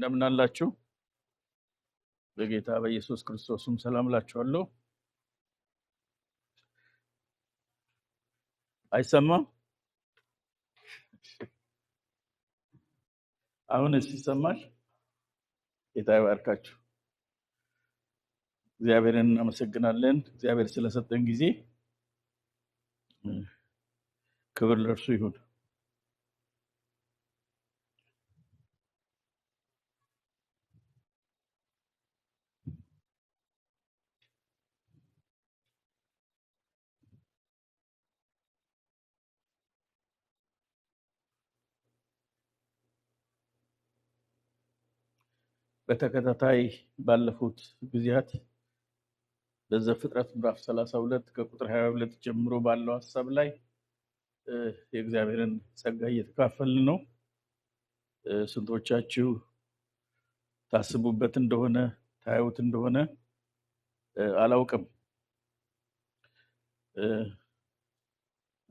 እንደምን አላችሁ? በጌታ በኢየሱስ ክርስቶስም ሰላም እላችኋለሁ። አይሰማም? አሁንስ ይሰማል? ጌታ ይባርካችሁ። እግዚአብሔርን እናመሰግናለን። እግዚአብሔር ስለሰጠን ጊዜ ክብር ለእርሱ ይሁን። በተከታታይ ባለፉት ጊዜያት በዘፍጥረት ምዕራፍ 32 ከቁጥር 22 ጀምሮ ባለው ሐሳብ ላይ የእግዚአብሔርን ጸጋ እየተካፈልን ነው። ስንቶቻችሁ ታስቡበት እንደሆነ ታዩት እንደሆነ አላውቅም።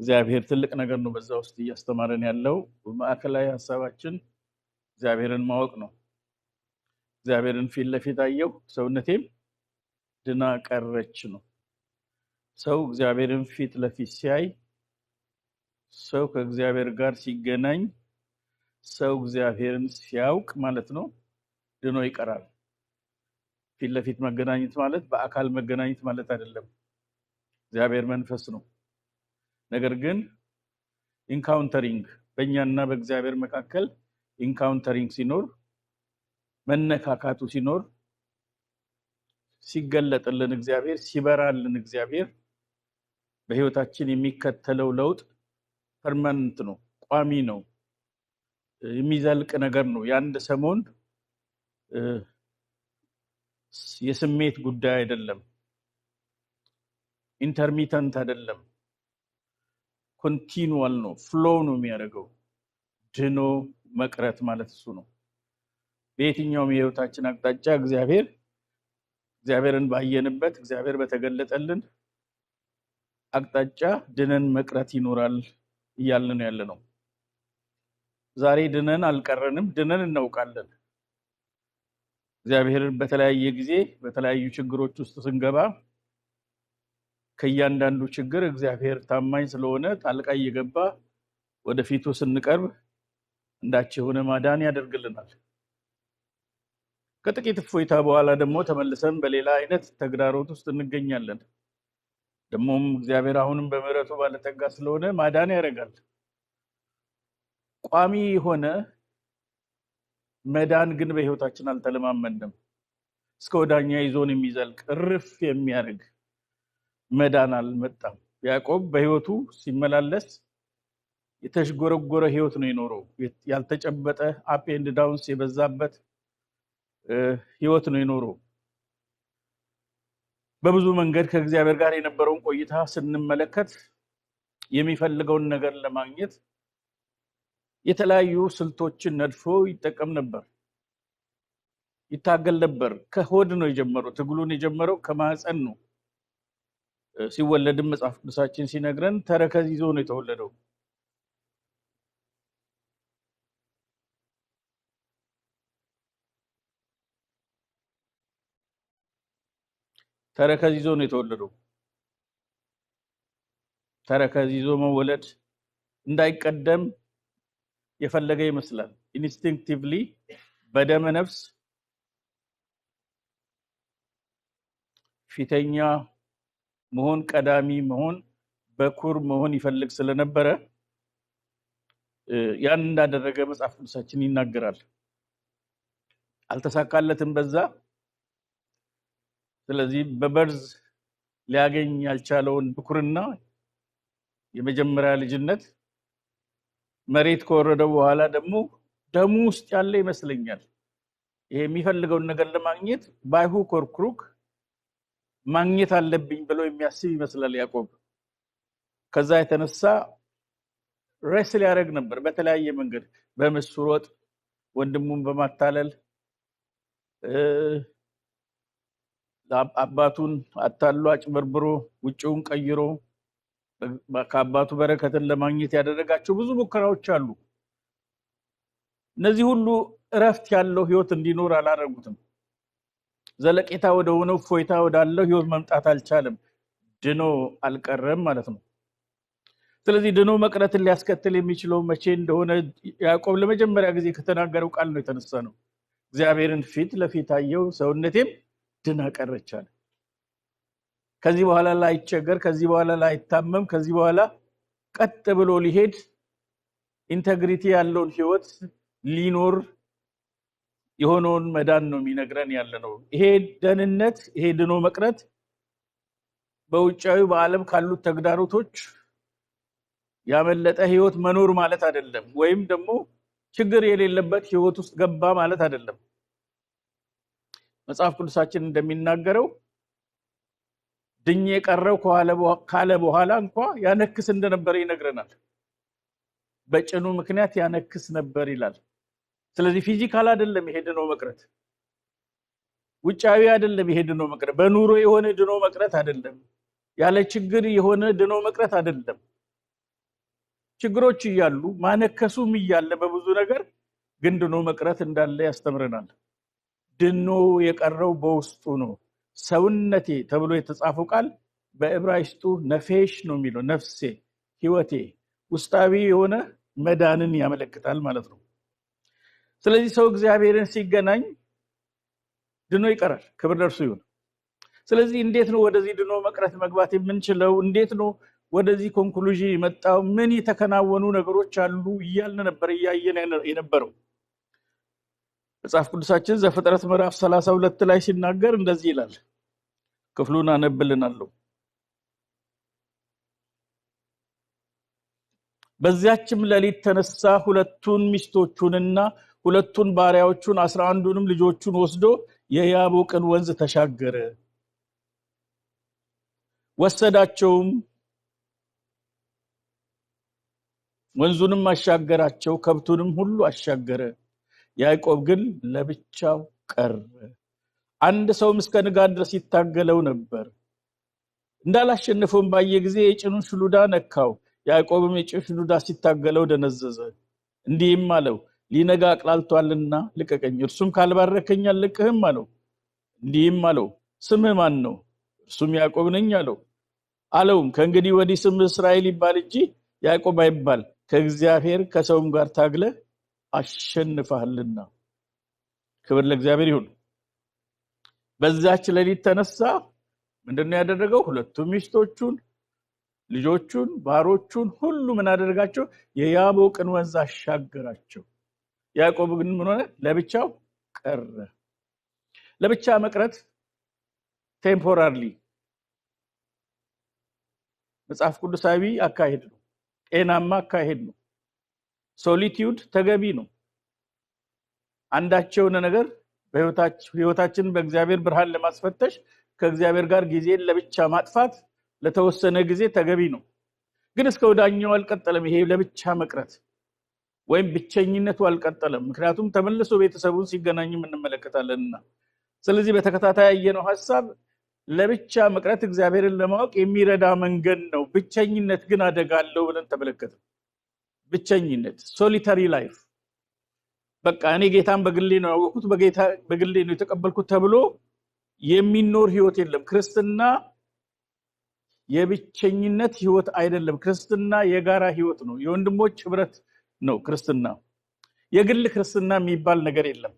እግዚአብሔር ትልቅ ነገር ነው በዛ ውስጥ እያስተማረን ያለው። ማዕከላዊ ሐሳባችን እግዚአብሔርን ማወቅ ነው። እግዚአብሔርን ፊት ለፊት አየሁ ሰውነቴም ድና ቀረች ነው። ሰው እግዚአብሔርን ፊት ለፊት ሲያይ፣ ሰው ከእግዚአብሔር ጋር ሲገናኝ፣ ሰው እግዚአብሔርን ሲያውቅ ማለት ነው ድኖ ይቀራል። ፊት ለፊት መገናኘት ማለት በአካል መገናኘት ማለት አይደለም። እግዚአብሔር መንፈስ ነው። ነገር ግን ኢንካውንተሪንግ በእኛና በእግዚአብሔር መካከል ኢንካውንተሪንግ ሲኖር፣ መነካካቱ ሲኖር፣ ሲገለጥልን እግዚአብሔር ሲበራልን እግዚአብሔር በህይወታችን የሚከተለው ለውጥ ፐርማነንት ነው፣ ቋሚ ነው፣ የሚዘልቅ ነገር ነው። የአንድ ሰሞን የስሜት ጉዳይ አይደለም። ኢንተርሚተንት አይደለም። ኮንቲኒዋል ነው፣ ፍሎው ነው የሚያደርገው። ድኖ መቅረት ማለት እሱ ነው። በየትኛውም የህይወታችን አቅጣጫ እግዚአብሔርን ባየንበት፣ እግዚአብሔር በተገለጠልን አቅጣጫ ድነን መቅረት ይኖራል እያልን ነው ያለነው። ዛሬ ድነን አልቀረንም፣ ድነን እናውቃለን። እግዚአብሔር በተለያየ ጊዜ በተለያዩ ችግሮች ውስጥ ስንገባ ከእያንዳንዱ ችግር እግዚአብሔር ታማኝ ስለሆነ ጣልቃ እየገባ ወደፊቱ ስንቀርብ እንዳች የሆነ ማዳን ያደርግልናል። ከጥቂት እፎይታ በኋላ ደግሞ ተመልሰን በሌላ አይነት ተግዳሮት ውስጥ እንገኛለን። ደግሞም እግዚአብሔር አሁንም በምህረቱ ባለጠጋ ስለሆነ ማዳን ያደርጋል። ቋሚ የሆነ መዳን ግን በህይወታችን አልተለማመድንም። እስከ ወዳኛ ይዞን የሚዘልቅ እርፍ የሚያደርግ መዳን አልመጣም። ያዕቆብ በህይወቱ ሲመላለስ የተሽጎረጎረ ህይወት ነው የኖረው። ያልተጨበጠ አፕ ኤንድ ዳውንስ የበዛበት ህይወት ነው የኖረው። በብዙ መንገድ ከእግዚአብሔር ጋር የነበረውን ቆይታ ስንመለከት የሚፈልገውን ነገር ለማግኘት የተለያዩ ስልቶችን ነድፎ ይጠቀም ነበር፣ ይታገል ነበር። ከሆድ ነው የጀመረው። ትግሉን የጀመረው ከማህፀን ነው። ሲወለድም መጽሐፍ ቅዱሳችን ሲነግረን ተረከዝ ይዞ ነው የተወለደው። ተረከዝ ይዞ ነው የተወለደው። ተረከዝ ይዞ መወለድ እንዳይቀደም የፈለገ ይመስላል። ኢንስቲንክቲቭሊ በደመ ነፍስ ፊተኛ መሆን፣ ቀዳሚ መሆን፣ በኩር መሆን ይፈልግ ስለነበረ ያን እንዳደረገ መጽሐፍ ቅዱሳችን ይናገራል። አልተሳካለትም በዛ። ስለዚህ በበርዝ ሊያገኝ ያልቻለውን ብኩርና የመጀመሪያ ልጅነት መሬት ከወረደ በኋላ ደግሞ ደሙ ውስጥ ያለ ይመስለኛል። ይሄ የሚፈልገውን ነገር ለማግኘት ባይሁ ኮርክሩክ ማግኘት አለብኝ ብሎ የሚያስብ ይመስላል ያዕቆብ። ከዛ የተነሳ ሬስል ያደርግ ነበር በተለያየ መንገድ፣ በምስር ወጥ ወንድሙን በማታለል አባቱን አታሎ አጭበርብሮ ውጪውን ቀይሮ ከአባቱ በረከትን ለማግኘት ያደረጋቸው ብዙ ሙከራዎች አሉ። እነዚህ ሁሉ እረፍት ያለው ህይወት እንዲኖር አላረጉትም። ዘለቄታ ወደ ሆነው ፎይታ ወዳለው ህይወት መምጣት አልቻለም። ድኖ አልቀረም ማለት ነው። ስለዚህ ድኖ መቅረትን ሊያስከትል የሚችለው መቼ እንደሆነ ያዕቆብ ለመጀመሪያ ጊዜ ከተናገረው ቃል ነው የተነሳ ነው። እግዚአብሔርን ፊት ለፊት አየው፣ ሰውነቴም ድና ቀረች አለ። ከዚህ በኋላ ላይቸገር፣ ከዚህ በኋላ ላይታመም፣ ከዚህ በኋላ ቀጥ ብሎ ሊሄድ ኢንተግሪቲ ያለውን ህይወት ሊኖር የሆነውን መዳን ነው የሚነግረን ያለ ነው። ይሄ ደህንነት፣ ይሄ ድኖ መቅረት በውጫዊ በዓለም ካሉት ተግዳሮቶች ያመለጠ ህይወት መኖር ማለት አይደለም፣ ወይም ደግሞ ችግር የሌለበት ህይወት ውስጥ ገባ ማለት አይደለም። መጽሐፍ ቅዱሳችን እንደሚናገረው ድኜ ቀረው ካለ በኋላ እንኳን ያነክስ እንደነበረ ይነግረናል። በጭኑ ምክንያት ያነክስ ነበር ይላል። ስለዚህ ፊዚካል አይደለም ይሄ ድኖ መቅረት፣ ውጫዊ አይደለም ይሄ ድኖ መቅረት፣ በኑሮ የሆነ ድኖ መቅረት አይደለም፣ ያለ ችግር የሆነ ድኖ መቅረት አይደለም። ችግሮች እያሉ ማነከሱም እያለ በብዙ ነገር ግን ድኖ መቅረት እንዳለ ያስተምረናል። ድኖ የቀረው በውስጡ ነው። ሰውነቴ ተብሎ የተጻፈው ቃል በዕብራይስጡ ነፌሽ ነው የሚለው፣ ነፍሴ፣ ህይወቴ፣ ውስጣዊ የሆነ መዳንን ያመለክታል ማለት ነው። ስለዚህ ሰው እግዚአብሔርን ሲገናኝ ድኖ ይቀራል። ክብር ለእርሱ ይሁን። ስለዚህ እንዴት ነው ወደዚህ ድኖ መቅረት መግባት የምንችለው? እንዴት ነው ወደዚህ ኮንክሉዥን የመጣው? ምን የተከናወኑ ነገሮች አሉ እያልን ነበር እያየን የነበረው። መጽሐፍ ቅዱሳችን ዘፍጥረት ምዕራፍ 32 ላይ ሲናገር እንደዚህ ይላል። ክፍሉን አነብልናለሁ። በዚያችም ሌሊት ተነሳ፣ ሁለቱን ሚስቶቹንና ሁለቱን ባሪያዎቹን 11ዱንም ልጆቹን ወስዶ የያቦቅን ወንዝ ተሻገረ። ወሰዳቸውም፣ ወንዙንም አሻገራቸው፣ ከብቱንም ሁሉ አሻገረ። ያዕቆብ ግን ለብቻው ቀረ። አንድ ሰውም እስከ ንጋት ድረስ ይታገለው ነበር። እንዳላሸነፈውም ባየ ጊዜ የጭኑን ሽሉዳ ነካው። ያዕቆብም የጭኑን ሽሉዳ ሲታገለው ደነዘዘ። እንዲህም አለው፣ ሊነጋ አቅላልቷልና ልቀቀኝ። እርሱም ካልባረከኝ አልለቅህም አለው። እንዲህም አለው፣ ስምህ ማን ነው? እርሱም ያዕቆብ ነኝ አለው። አለውም፣ ከእንግዲህ ወዲህ ስምህ እስራኤል ይባል እንጂ ያዕቆብ አይባል፣ ከእግዚአብሔር ከሰውም ጋር ታግለ አሸንፈሃልና። ክብር ለእግዚአብሔር ይሁን። በዛች ሌሊት ተነሳ። ምንድነው ያደረገው? ሁለቱም ሚስቶቹን፣ ልጆቹን፣ ባሮቹን ሁሉ ምን አደረጋቸው? የያቦቅን ወንዝ አሻገራቸው። ያዕቆብ ግን ምን ሆነ? ለብቻው ቀረ። ለብቻ መቅረት ቴምፖራሪ መጽሐፍ ቅዱሳዊ አካሄድ ነው፣ ጤናማ አካሄድ ነው። ሶሊቲዩድ ተገቢ ነው። አንዳቸው ነገር በህይወታችን በእግዚአብሔር ብርሃን ለማስፈተሽ ከእግዚአብሔር ጋር ጊዜን ለብቻ ማጥፋት ለተወሰነ ጊዜ ተገቢ ነው። ግን እስከ ወዳኛው አልቀጠለም። ይሄ ለብቻ መቅረት ወይም ብቸኝነቱ አልቀጠለም። ምክንያቱም ተመልሶ ቤተሰቡን ሲገናኙ እንመለከታለንና። ስለዚህ በተከታታይ ያየነው ሐሳብ ለብቻ መቅረት እግዚአብሔርን ለማወቅ የሚረዳ መንገድ ነው። ብቸኝነት ግን አደጋ አለው ብለን ተመለከትን። ብቸኝነት ሶሊታሪ ላይፍ፣ በቃ እኔ ጌታን በግሌ ነው ያወቅሁት፣ በግሌ ነው የተቀበልኩት ተብሎ የሚኖር ህይወት የለም። ክርስትና የብቸኝነት ህይወት አይደለም። ክርስትና የጋራ ህይወት ነው። የወንድሞች ህብረት ነው ክርስትና። የግል ክርስትና የሚባል ነገር የለም።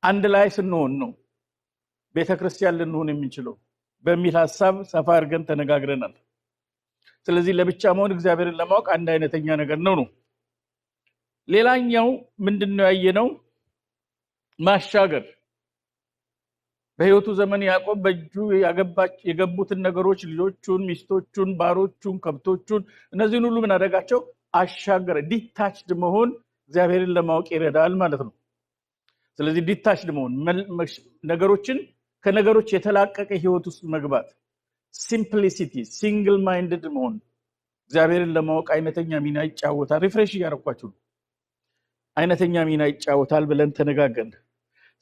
አንድ ላይ ስንሆን ነው ቤተክርስቲያን ልንሆን የምንችለው በሚል ሐሳብ ሰፋ አድርገን ተነጋግረናል። ስለዚህ ለብቻ መሆን እግዚአብሔርን ለማወቅ አንድ አይነተኛ ነገር ነው። ሌላኛው ምንድነው ያየነው? ማሻገር። በህይወቱ ዘመን ያዕቆብ በእጁ የገቡትን ነገሮች፣ ልጆቹን፣ ሚስቶቹን፣ ባሮቹን፣ ከብቶቹን እነዚህን ሁሉ ምን አደረጋቸው? አሻገረ። ዲታችድ መሆን እግዚአብሔርን ለማወቅ ይረዳል ማለት ነው። ስለዚህ ዲታችድ መሆን፣ ነገሮችን ከነገሮች የተላቀቀ ህይወት ውስጥ መግባት፣ ሲምፕሊሲቲ፣ ሲንግል ማይንድድ መሆን እግዚአብሔርን ለማወቅ አይነተኛ ሚና ይጫወታል። ሪፍሬሽ እያደረኳችሁ አይነተኛ ሚና ይጫወታል ብለን ተነጋገርን።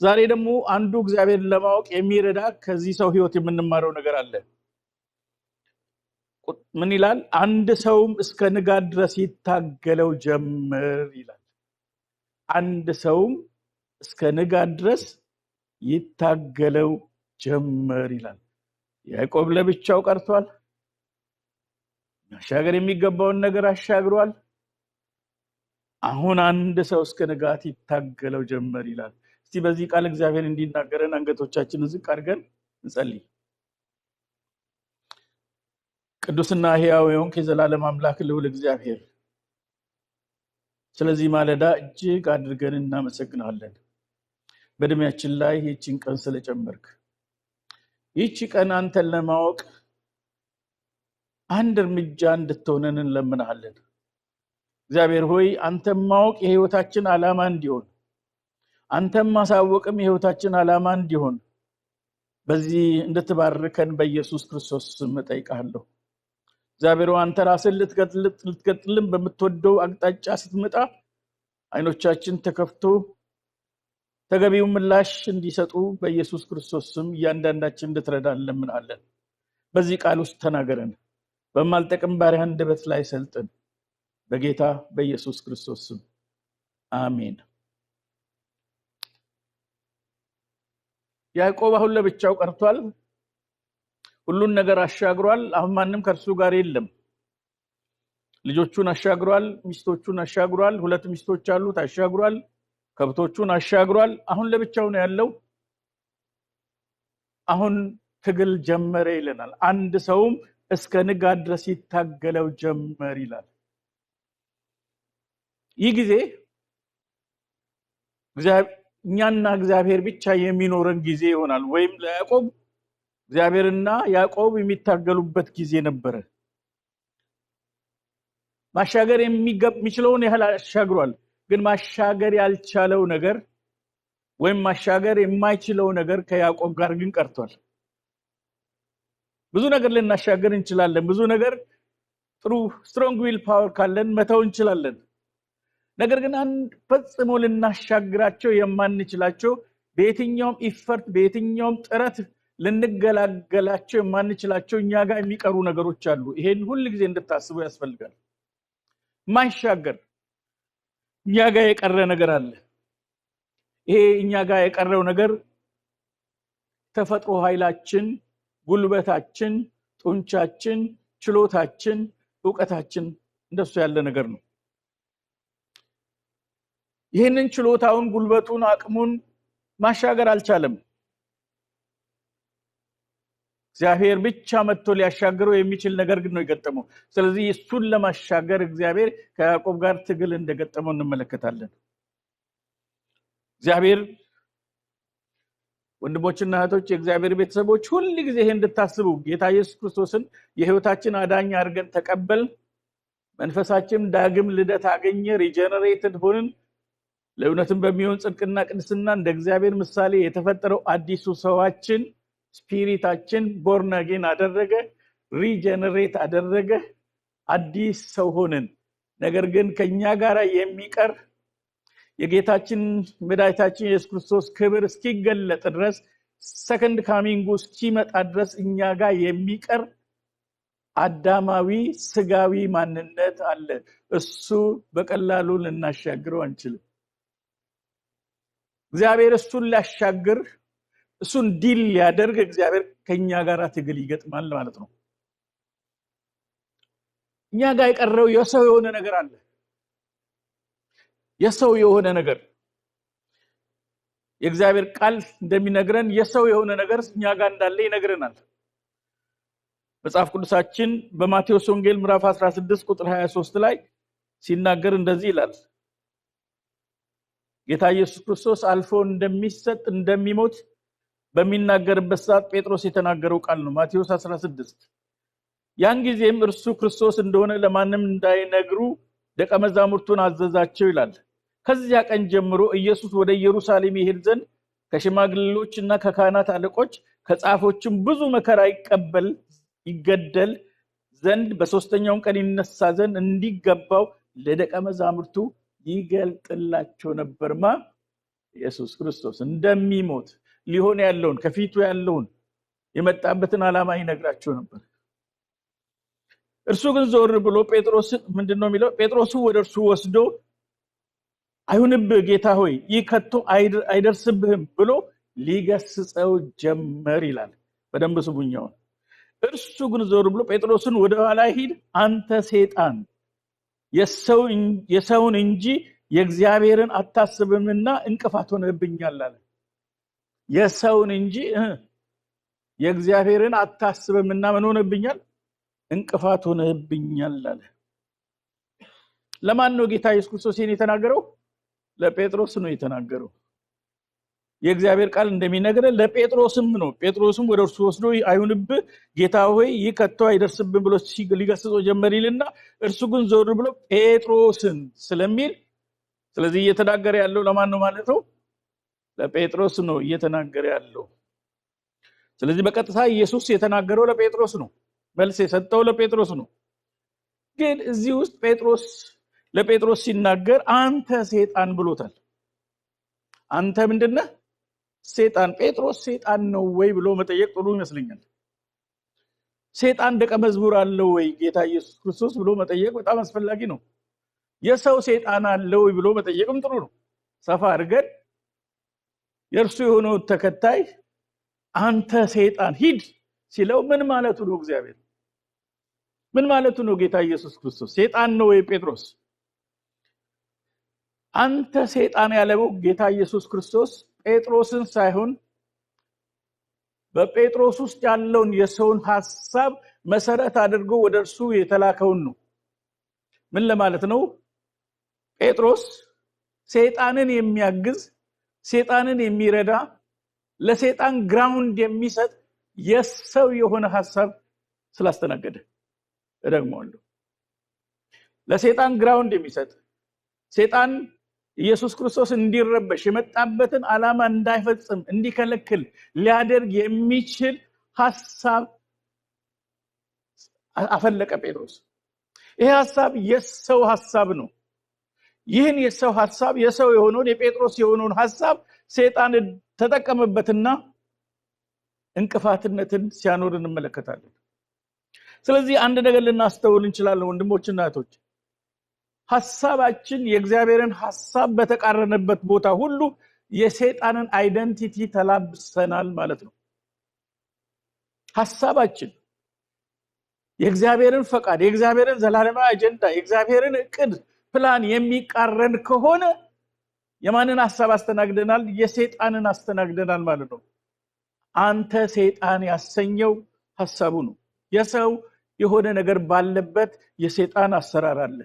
ዛሬ ደግሞ አንዱ እግዚአብሔርን ለማወቅ የሚረዳ ከዚህ ሰው ህይወት የምንማረው ነገር አለ። ምን ይላል? አንድ ሰውም እስከ ንጋት ድረስ ይታገለው ጀመር ይላል። አንድ ሰውም እስከ ንጋት ድረስ ይታገለው ጀመር ይላል። ያዕቆብ ለብቻው ቀርቷል። ማሻገር የሚገባውን ነገር አሻግሯል። አሁን አንድ ሰው እስከ ንጋት ይታገለው ጀመር ይላል። እስቲ በዚህ ቃል እግዚአብሔር እንዲናገረን አንገቶቻችንን ዝቅ አድርገን እንጸልይ። ቅዱስና ሕያው የሆንክ የዘላለም አምላክ ልዑል እግዚአብሔር ስለዚህ ማለዳ እጅግ አድርገን እናመሰግናለን። በእድሜያችን ላይ ይህችን ቀን ስለጨመርክ ይህች ቀን አንተን ለማወቅ አንድ እርምጃ እንድትሆነን እንለምናለን። እግዚአብሔር ሆይ አንተን ማወቅ የህይወታችን ዓላማ እንዲሆን፣ አንተን ማሳወቅም የህይወታችን ዓላማ እንዲሆን በዚህ እንድትባርከን በኢየሱስ ክርስቶስ ስም እጠይቃለሁ። እግዚአብሔር አንተ ራስህን ልትገጥልን በምትወደው አቅጣጫ ስትመጣ አይኖቻችን ተከፍቶ ተገቢው ምላሽ እንዲሰጡ በኢየሱስ ክርስቶስ ስም እያንዳንዳችን እንድትረዳን እንለምናለን። በዚህ ቃል ውስጥ ተናገረን፣ በማልጠቅም ባሪያ አንደበት ላይ ሰልጥን፣ በጌታ በኢየሱስ ክርስቶስ ስም አሜን። ያዕቆብ አሁን ለብቻው ቀርቷል። ሁሉን ነገር አሻግሯል። አሁን ማንም ከእርሱ ጋር የለም። ልጆቹን አሻግሯል፣ ሚስቶቹን አሻግሯል። 2 ሚስቶች አሉት፣ አሻግሯል። ከብቶቹን አሻግሯል። አሁን ለብቻው ነው ያለው። አሁን ትግል ጀመረ ይለናል። አንድ ሰውም እስከ ንጋት ድረስ ይታገለው ጀመር ይላል። ይህ ጊዜ እኛና እግዚአብሔር ብቻ የሚኖረን ጊዜ ይሆናል። ወይም ለያዕቆብ እግዚአብሔርና ያዕቆብ የሚታገሉበት ጊዜ ነበረ። ማሻገር የሚችለውን ያህል አሻግሯል። ግን ማሻገር ያልቻለው ነገር ወይም ማሻገር የማይችለው ነገር ከያዕቆብ ጋር ግን ቀርቷል። ብዙ ነገር ልናሻገር እንችላለን። ብዙ ነገር ጥሩ ስትሮንግ ዊል ፓወር ካለን መተው እንችላለን። ነገር ግን አንድ ፈጽሞ ልናሻግራቸው የማንችላቸው በየትኛውም ኢፈርት በየትኛውም ጥረት ልንገላገላቸው የማንችላቸው እኛ ጋር የሚቀሩ ነገሮች አሉ። ይሄን ሁሉ ጊዜ እንድታስቡ ያስፈልጋል። ማሻገር እኛ ጋር የቀረ ነገር አለ። ይሄ እኛ ጋር የቀረው ነገር ተፈጥሮ ኃይላችን፣ ጉልበታችን፣ ጡንቻችን፣ ችሎታችን፣ ዕውቀታችን እንደሱ ያለ ነገር ነው። ይሄንን ችሎታውን፣ ጉልበቱን፣ አቅሙን ማሻገር አልቻለም። እግዚአብሔር ብቻ መጥቶ ሊያሻግረው የሚችል ነገር ግን ነው የገጠመው። ስለዚህ እሱን ለማሻገር እግዚአብሔር ከያዕቆብ ጋር ትግል እንደገጠመው እንመለከታለን። እግዚአብሔር ወንድሞችና እህቶች፣ የእግዚአብሔር ቤተሰቦች ሁሉ ጊዜ ይሄን እንድታስቡ ጌታ ኢየሱስ ክርስቶስን የህይወታችን አዳኝ አድርገን ተቀበል፣ መንፈሳችን ዳግም ልደት አገኘ፣ ሪጀነሬትድ ሆንን፣ ለእውነትም በሚሆን ጽድቅና ቅድስና እንደ እግዚአብሔር ምሳሌ የተፈጠረው አዲሱ ሰዋችን ስፒሪታችን ቦርን አጌን አደረገ፣ ሪጀነሬት አደረገ፣ አዲስ ሰው ሆንን። ነገር ግን ከኛ ጋር የሚቀር የጌታችን መድኃኒታችን ኢየሱስ ክርስቶስ ክብር እስኪገለጥ ድረስ ሰከንድ ካሚንጉ እስኪመጣ ድረስ እኛ ጋር የሚቀር አዳማዊ ስጋዊ ማንነት አለ። እሱ በቀላሉ ልናሻግረው አንችልም። እግዚአብሔር እሱን ሊያሻግር እሱን ዲል ሊያደርግ እግዚአብሔር ከኛ ጋር ትግል ይገጥማል ማለት ነው። እኛ ጋር የቀረው የሰው የሆነ ነገር አለ። የሰው የሆነ ነገር የእግዚአብሔር ቃል እንደሚነግረን የሰው የሆነ ነገር እኛ ጋር እንዳለ ይነግረናል። መጽሐፍ ቅዱሳችን በማቴዎስ ወንጌል ምዕራፍ 16 ቁጥር 23 ላይ ሲናገር እንደዚህ ይላል። ጌታ ኢየሱስ ክርስቶስ አልፎ እንደሚሰጥ እንደሚሞት በሚናገርበት ሰዓት ጴጥሮስ የተናገረው ቃል ነው። ማቴዎስ 16 ያን ጊዜም እርሱ ክርስቶስ እንደሆነ ለማንም እንዳይነግሩ ደቀ መዛሙርቱን አዘዛቸው ይላል። ከዚያ ቀን ጀምሮ ኢየሱስ ወደ ኢየሩሳሌም ይሄድ ዘንድ ከሽማግሌዎችና ከካህናት አለቆች ከጻፎችም ብዙ መከራ ይገደል ዘንድ በሶስተኛው ቀን ይነሳ ዘንድ እንዲገባው ለደቀ መዛሙርቱ ይገልጥላቸው ነበርማ ኢየሱስ ክርስቶስ እንደሚሞት ሊሆን ያለውን ከፊቱ ያለውን የመጣበትን ዓላማ ይነግራቸው ነበር። እርሱ ግን ዞር ብሎ ጴጥሮስ ምንድነው የሚለው? ጴጥሮስ ወደ እርሱ ወስዶ አይሁንብህ ጌታ ሆይ ይህ ከቶ አይደርስብህም ብሎ ሊገስጸው ጀመር ይላል። በደንብ ስሙኛው። እርሱ ግን ዞር ብሎ ጴጥሮስን ወደ ኋላ ሂድ አንተ ሰይጣን የሰውን እንጂ የእግዚአብሔርን አታስብምና እንቅፋት ሆነብኛል አለ። የሰውን እንጂ የእግዚአብሔርን አታስብምና ምን ሆነብኛል? እንቅፋት ሆነብኛል አለ። ለማን ነው ጌታ ኢየሱስ ክርስቶስ የተናገረው? ለጴጥሮስ ነው የተናገረው። የእግዚአብሔር ቃል እንደሚነግረን ለጴጥሮስም ነው። ጴጥሮስም ወደ እርሱ ወስዶ አይሁንብህ ጌታ ሆይ ይህ ከቶ አይደርስብህም ብሎ ሊገስጸው ጀመር ይልና እርሱ ግን ዞር ብሎ ጴጥሮስን ስለሚል፣ ስለዚህ እየተናገረ ያለው ለማን ነው ማለት ነው? ለጴጥሮስ ነው እየተናገረ ያለው። ስለዚህ በቀጥታ ኢየሱስ የተናገረው ለጴጥሮስ ነው። መልስ የሰጠው ለጴጥሮስ ነው። ግን እዚህ ውስጥ ለጴጥሮስ ሲናገር አንተ ሰይጣን ብሎታል። አንተ ምንድነህ? ሰይጣን። ጴጥሮስ ሰይጣን ነው ወይ ብሎ መጠየቅ ጥሩ ይመስለኛል። ሰይጣን ደቀ መዝሙር አለው ወይ ጌታ ኢየሱስ ክርስቶስ ብሎ መጠየቅ በጣም አስፈላጊ ነው። የሰው ሰይጣን አለው ወይ ብሎ መጠየቅም ጥሩ ነው። ሰፋ አድርገን የእርሱ የሆነው ተከታይ አንተ ሰይጣን ሂድ ሲለው ምን ማለቱ ነው? እግዚአብሔር ምን ማለቱ ነው? ጌታ ኢየሱስ ክርስቶስ ሰይጣን ነው ወይ ጴጥሮስ? አንተ ሰይጣን ያለው ጌታ ኢየሱስ ክርስቶስ ጴጥሮስን ሳይሆን በጴጥሮስ ውስጥ ያለውን የሰውን ሐሳብ መሰረት አድርጎ ወደርሱ የተላከውን ነው። ምን ለማለት ነው? ጴጥሮስ ሰይጣንን የሚያግዝ፣ ሰይጣንን የሚረዳ፣ ለሰይጣን ግራውንድ የሚሰጥ የሰው የሆነ ሐሳብ ስላስተናገደ እደግመዋለሁ። ለሰይጣን ግራውንድ የሚሰጥ፣ ሰይጣን ኢየሱስ ክርስቶስ እንዲረበሽ የመጣበትን ዓላማ እንዳይፈጽም እንዲከለክል ሊያደርግ የሚችል ሐሳብ አፈለቀ ጴጥሮስ። ይሄ ሐሳብ የሰው ሐሳብ ነው። ይህን የሰው ሐሳብ የሰው የሆነውን የጴጥሮስ የሆነውን ሐሳብ ሰይጣን ተጠቀመበትና እንቅፋትነትን ሲያኖር እንመለከታለን። ስለዚህ አንድ ነገር ልናስተውል እንችላለን ወንድሞችና እህቶች። ሐሳባችን የእግዚአብሔርን ሐሳብ በተቃረነበት ቦታ ሁሉ የሰይጣንን አይደንቲቲ ተላብሰናል ማለት ነው። ሐሳባችን የእግዚአብሔርን ፈቃድ፣ የእግዚአብሔርን ዘላለማዊ አጀንዳ፣ የእግዚአብሔርን እቅድ ፕላን የሚቃረን ከሆነ የማንን ሐሳብ አስተናግደናል? የሰይጣንን አስተናግደናል ማለት ነው። አንተ ሰይጣን ያሰኘው ሐሳቡ ነው። የሰው የሆነ ነገር ባለበት የሰይጣን አሰራር አለ።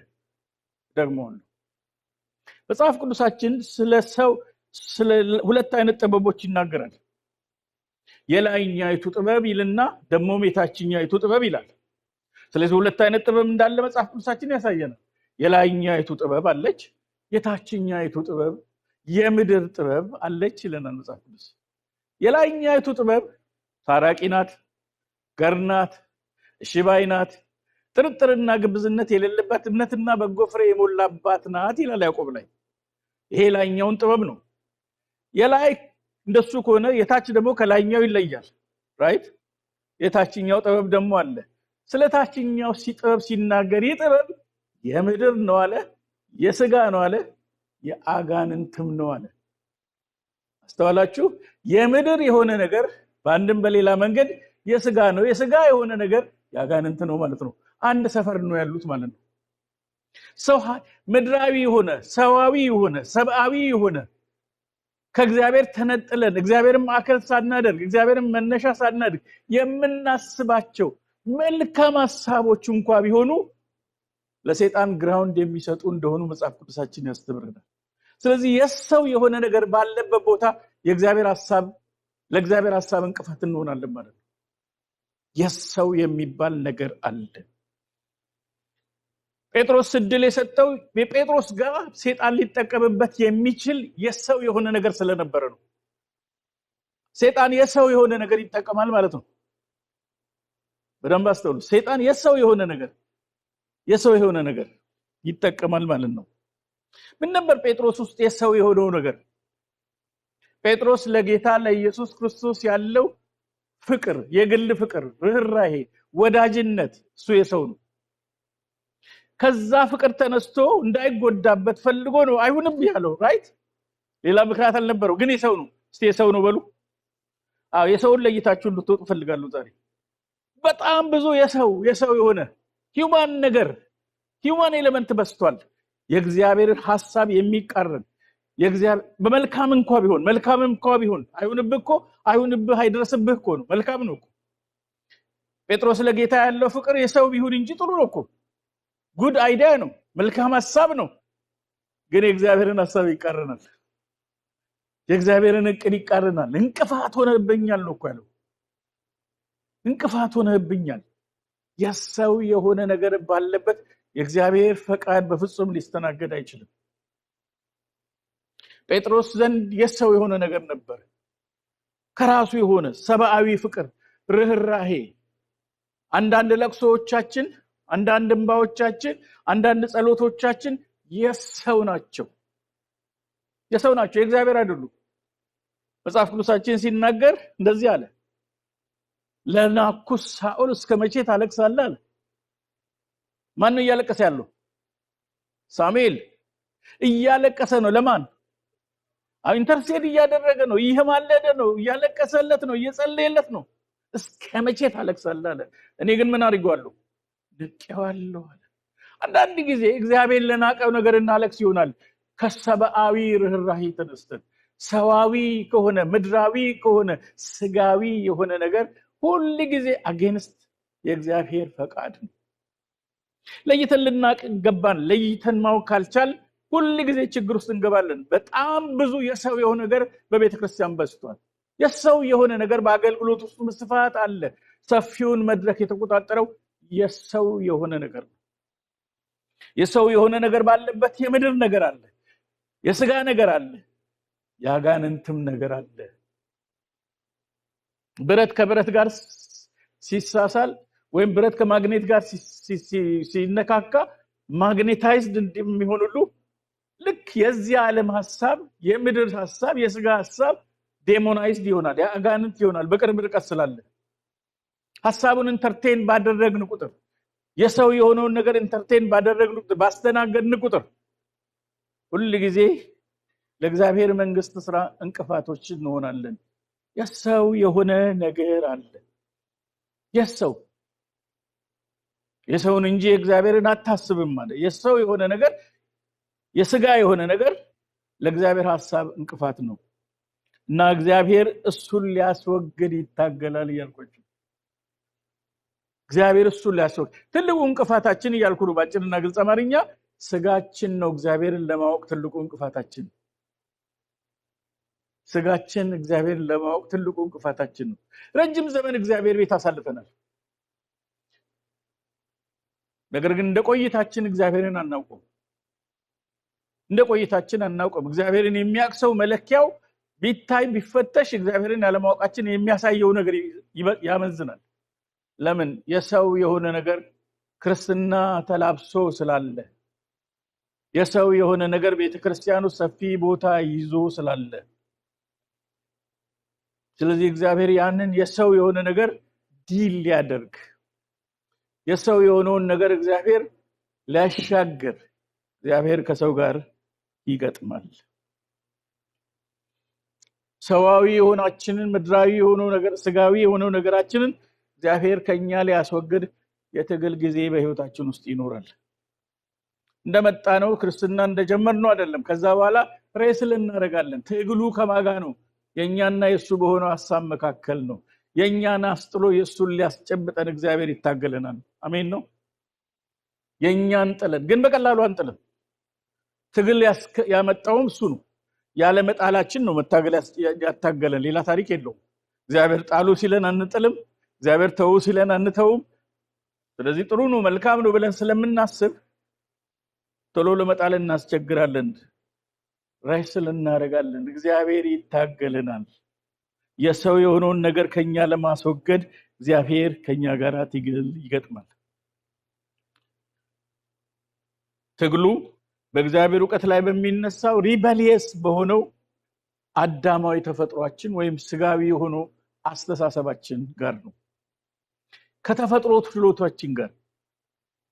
ደግሞ መጽሐፍ ቅዱሳችን ስለ ሁለት አይነት ጥበቦች ይናገራል። የላይኛይቱ ጥበብ ይልና ደሞም የታችኛይቱ ጥበብ ይላል። ስለዚህ ሁለት አይነት ጥበብ እንዳለ መጽሐፍ ቅዱሳችን ያሳየናል። የላይኛይቱ ጥበብ አለች፣ የታችኛይቱ ጥበብ የምድር ጥበብ አለች ይለናል መጽሐፍ ቅዱስ። የላይኛይቱ ጥበብ ታራቂ ናት፣ ገር ናት፣ እሺ ባይ ናት፣ ጥርጥርና ግብዝነት የሌለባት እምነትና በጎ ፍሬ የሞላባት ናት ይላል ያዕቆብ ላይ። ይሄ ላይኛውን ጥበብ ነው። የላይ እንደሱ ከሆነ የታች ደግሞ ከላይኛው ይለያል። ራይት? የታችኛው ጥበብ ደግሞ አለ። ስለ ታችኛው ጥበብ ሲናገር ይህ ጥበብ የምድር ነው አለ፣ የሥጋ ነው አለ፣ የአጋንንትም ነው አለ። አስተዋላችሁ? የምድር የሆነ ነገር በአንድም በሌላ መንገድ የሥጋ ነው፣ የሥጋ የሆነ ነገር የአጋንንት ነው ማለት ነው። አንድ ሰፈር ነው ያሉት ማለት ነው። ሰው ምድራዊ የሆነ ሰዋዊ የሆነ ሰብአዊ የሆነ ከእግዚአብሔር ተነጥለን እግዚአብሔርን ማዕከል ሳናደርግ እግዚአብሔርን መነሻ ሳናደርግ የምናስባቸው መልካም ሐሳቦች እንኳን ቢሆኑ ለሰይጣን ግራውንድ የሚሰጡ እንደሆኑ መጽሐፍ ቅዱሳችን ያስተምረናል። ስለዚህ የሰው የሆነ ነገር ባለበት ቦታ ለእግዚአብሔር ሐሳብ እንቅፋት እንሆናለን ማለት ነው። የሰው የሚባል ነገር አለ። ጴጥሮስ ዕድል የሰጠው በጴጥሮስ ጋር ሰይጣን ሊጠቀምበት የሚችል የሰው የሆነ ነገር ስለነበረ ነው። ሰይጣን የሰው የሆነ ነገር ይጠቀማል ማለት ነው። በደንብ አስተውሉ። ሰይጣን የሰው የሆነ ነገር ይጠቀማል ማለት ነው። ምን ነበር ጴጥሮስ ውስጥ የሰው የሆነው ነገር? ጴጥሮስ ለጌታ ለኢየሱስ ክርስቶስ ያለው ፍቅር፣ የግል ፍቅር፣ ርህራሄ፣ ወዳጅነት እሱ የሰው ነው። ከዛ ፍቅር ተነስቶ እንዳይጎዳበት ፈልጎ ነው አይሁንብህ ያለው ራይት ሌላ ምክንያት አልነበረው ግን የሰው ነው እስቲ የሰው ነው በሉ የሰውን ለይታችሁ እንድትወጡ ፈልጋለሁ ዛሬ በጣም ብዙ የሰው የሆነ ሂዩማን ነገር ሂዩማን ኤሌመንት በስቷል የእግዚአብሔር ሐሳብ የሚቃረን የእግዚአብሔር በመልካም እንኳን ቢሆን አይሁንብህ አይድረስብህ እኮ ነው መልካም ነው እኮ ጴጥሮስ ለጌታ ያለው ፍቅር የሰው ቢሆን እንጂ ጥሩ ነው እኮ ጉድ አይዲያ ነው መልካም ሐሳብ ነው ግን የእግዚአብሔርን ሐሳብ ይቃረናል የእግዚአብሔርን እቅድ ይቃረናል እንቅፋት ሆነብኛል ነው እኮ ያለው እንቅፋት ሆነብኛል የሰው የሆነ ነገር ባለበት የእግዚአብሔር ፈቃድ በፍጹም ሊስተናገድ አይችልም ጴጥሮስ ዘንድ የሰው የሆነ ነገር ነበር ከራሱ የሆነ ሰብአዊ ፍቅር ርህራሄ አንዳንድ ለቅሶዎቻችን አንዳንድ እንባዎቻችን አንዳንድ ጸሎቶቻችን የሰው ናቸው የእግዚአብሔር አይደሉም መጽሐፍ ቅዱሳችን ሲናገር እንደዚህ አለ ለናኩስ ሳኦል እስከመቼ ታለቅሳለህ አለ ማን ነው እያለቀሰ ያለው ሳሙኤል እያለቀሰ ነው ለማን ኢንተርሴድ እያደረገ ነው ይሄማለደ ነው እያለቀሰለት ነው እየጸለየለት ነው እስከመቼ ታለቅሳለህ አለ እኔ ግን ምን አድርጓለሁ ንቄዋለሁ አለ አንዳንድ ጊዜ እግዚአብሔር ለናቀው ነገር እናለቅስ ይሆናል ከሰብአዊ ርህራሄ ተነስተን ሰዋዊ ከሆነ ምድራዊ ከሆነ ስጋዊ የሆነ ነገር ሁሉ ጊዜ አጌንስት የእግዚአብሔር ፈቃድ ነው ለይተን ልናቅ ገባን ለይተን ማወቅ ካልቻል ሁሉ ጊዜ ችግር ውስጥ እንገባለን በጣም ብዙ የሰው የሆነ ነገር በቤተክርስቲያን በስቷል የሰው የሆነ ነገር በአገልግሎት ውስጥ መስፋት አለ ሰፊውን መድረክ የተቆጣጠረው የሰው የሆነ ነገር ነው የሰው የሆነ ነገር ባለበት የምድር ነገር አለ የስጋ ነገር አለ ያጋንንትም ነገር አለ ብረት ከብረት ጋር ሲሳሳል ወይም ብረት ከማግኔት ጋር ሲነካካ ማግኔታይዝድ እንደሚሆን ሁሉ ልክ የዚህ ዓለም ሐሳብ የምድር ሐሳብ የስጋ ሐሳብ ዴሞናይዝድ ይሆናል ያጋንንት ይሆናል በቅርብ ርቀት ስላለ ሐሳቡን ኢንተርቴን ባደረግን ቁጥር የሰው የሆነውን ነገር ኢንተርቴን ባደረግን ቁጥር ባስተናገድን ቁጥር ሁሉ ጊዜ ለእግዚአብሔር መንግስት ስራ እንቅፋቶች እንሆናለን የሰው የሆነ ነገር አለ የሰውን እንጂ እግዚአብሔርን አታስብም ማለት የሰው የሆነ ነገር የስጋ የሆነ ነገር ለእግዚአብሔር ሐሳብ እንቅፋት ነው እና እግዚአብሔር እሱን ሊያስወግድ ይታገላል ያልኳችሁ እግዚአብሔር እሱን ሊያስወግድ ትልቁ እንቅፋታችን ያልኩሩ ባጭርና ግልጽ አማርኛ ስጋችን ነው እግዚአብሔርን ለማወቅ ትልቁ እንቅፋታችን ስጋችን እግዚአብሔርን ለማወቅ ትልቁ እንቅፋታችን ነው ረጅም ዘመን እግዚአብሔር ቤት አሳልፈናል ነገር ግን እንደቆይታችን እግዚአብሔርን አናውቀውም እግዚአብሔርን የሚያቅሰው መለኪያው ቢታይ ቢፈተሽ እግዚአብሔርን ያለማወቃችን የሚያሳየው ነገር ያመዝናል ለምን የሰው የሆነ ነገር ክርስትና ተላብሶ ስላለ የሰው የሆነ ነገር ቤተክርስቲያኑ ሰፊ ቦታ ይዞ ስላለ ስለዚህ እግዚአብሔር ያንን የሰው የሆነ ነገር ዲል ሊያደርግ የሰው የሆነውን ነገር እግዚአብሔር ሊያሻግር እግዚአብሔር ከሰው ጋር ይገጥማል ሰዋዊ የሆናችንን ምድራዊ የሆነው ነገር ስጋዊ የሆነው ነገራችንን እግዚአብሔር ከኛ ሊያስወግድ የትግል ጊዜ በህይወታችን ውስጥ ይኖራል እንደመጣ ነው ክርስትና እንደጀመርነው አይደለም ከዛ በኋላ ሬስል እናደርጋለን ትግሉ ከማጋ ነው የኛና የሱ በሆነው ሐሳብ መካከል ነው የኛን አስጥሎ የሱን ሊያስጨብጠን እግዚአብሔር ይታገለናል አሜን ነው የኛን ጥለን ግን በቀላሉ አንጥልም ትግል ያመጣውም እሱ ነው ያለ መጣላችን ነው መታገል ያታገለን ሌላ ታሪክ የለውም እግዚአብሔር ጣሉ ሲለን አንጥልም እግዚአብሔር ተው ሲለን አንተውም ስለዚህ ጥሩ ነው መልካም ነው ብለን ስለምናስብ ቶሎ ለመጣል እናስቸግራለን ራይስል እናደርጋለን እግዚአብሔር ይታገለናል የሰው የሆነውን ነገር ከኛ ለማስወገድ እግዚአብሔር ከኛ ጋር ትግል ይገጥማል ትግሉ በእግዚአብሔር ዕውቀት ላይ በሚነሳው ሪበሊየስ በሆነው አዳማዊ ተፈጥሯችን ወይም ስጋዊ የሆነው አስተሳሰባችን ጋር ነው ከተፈጥሮ ፍሎታችን ጋር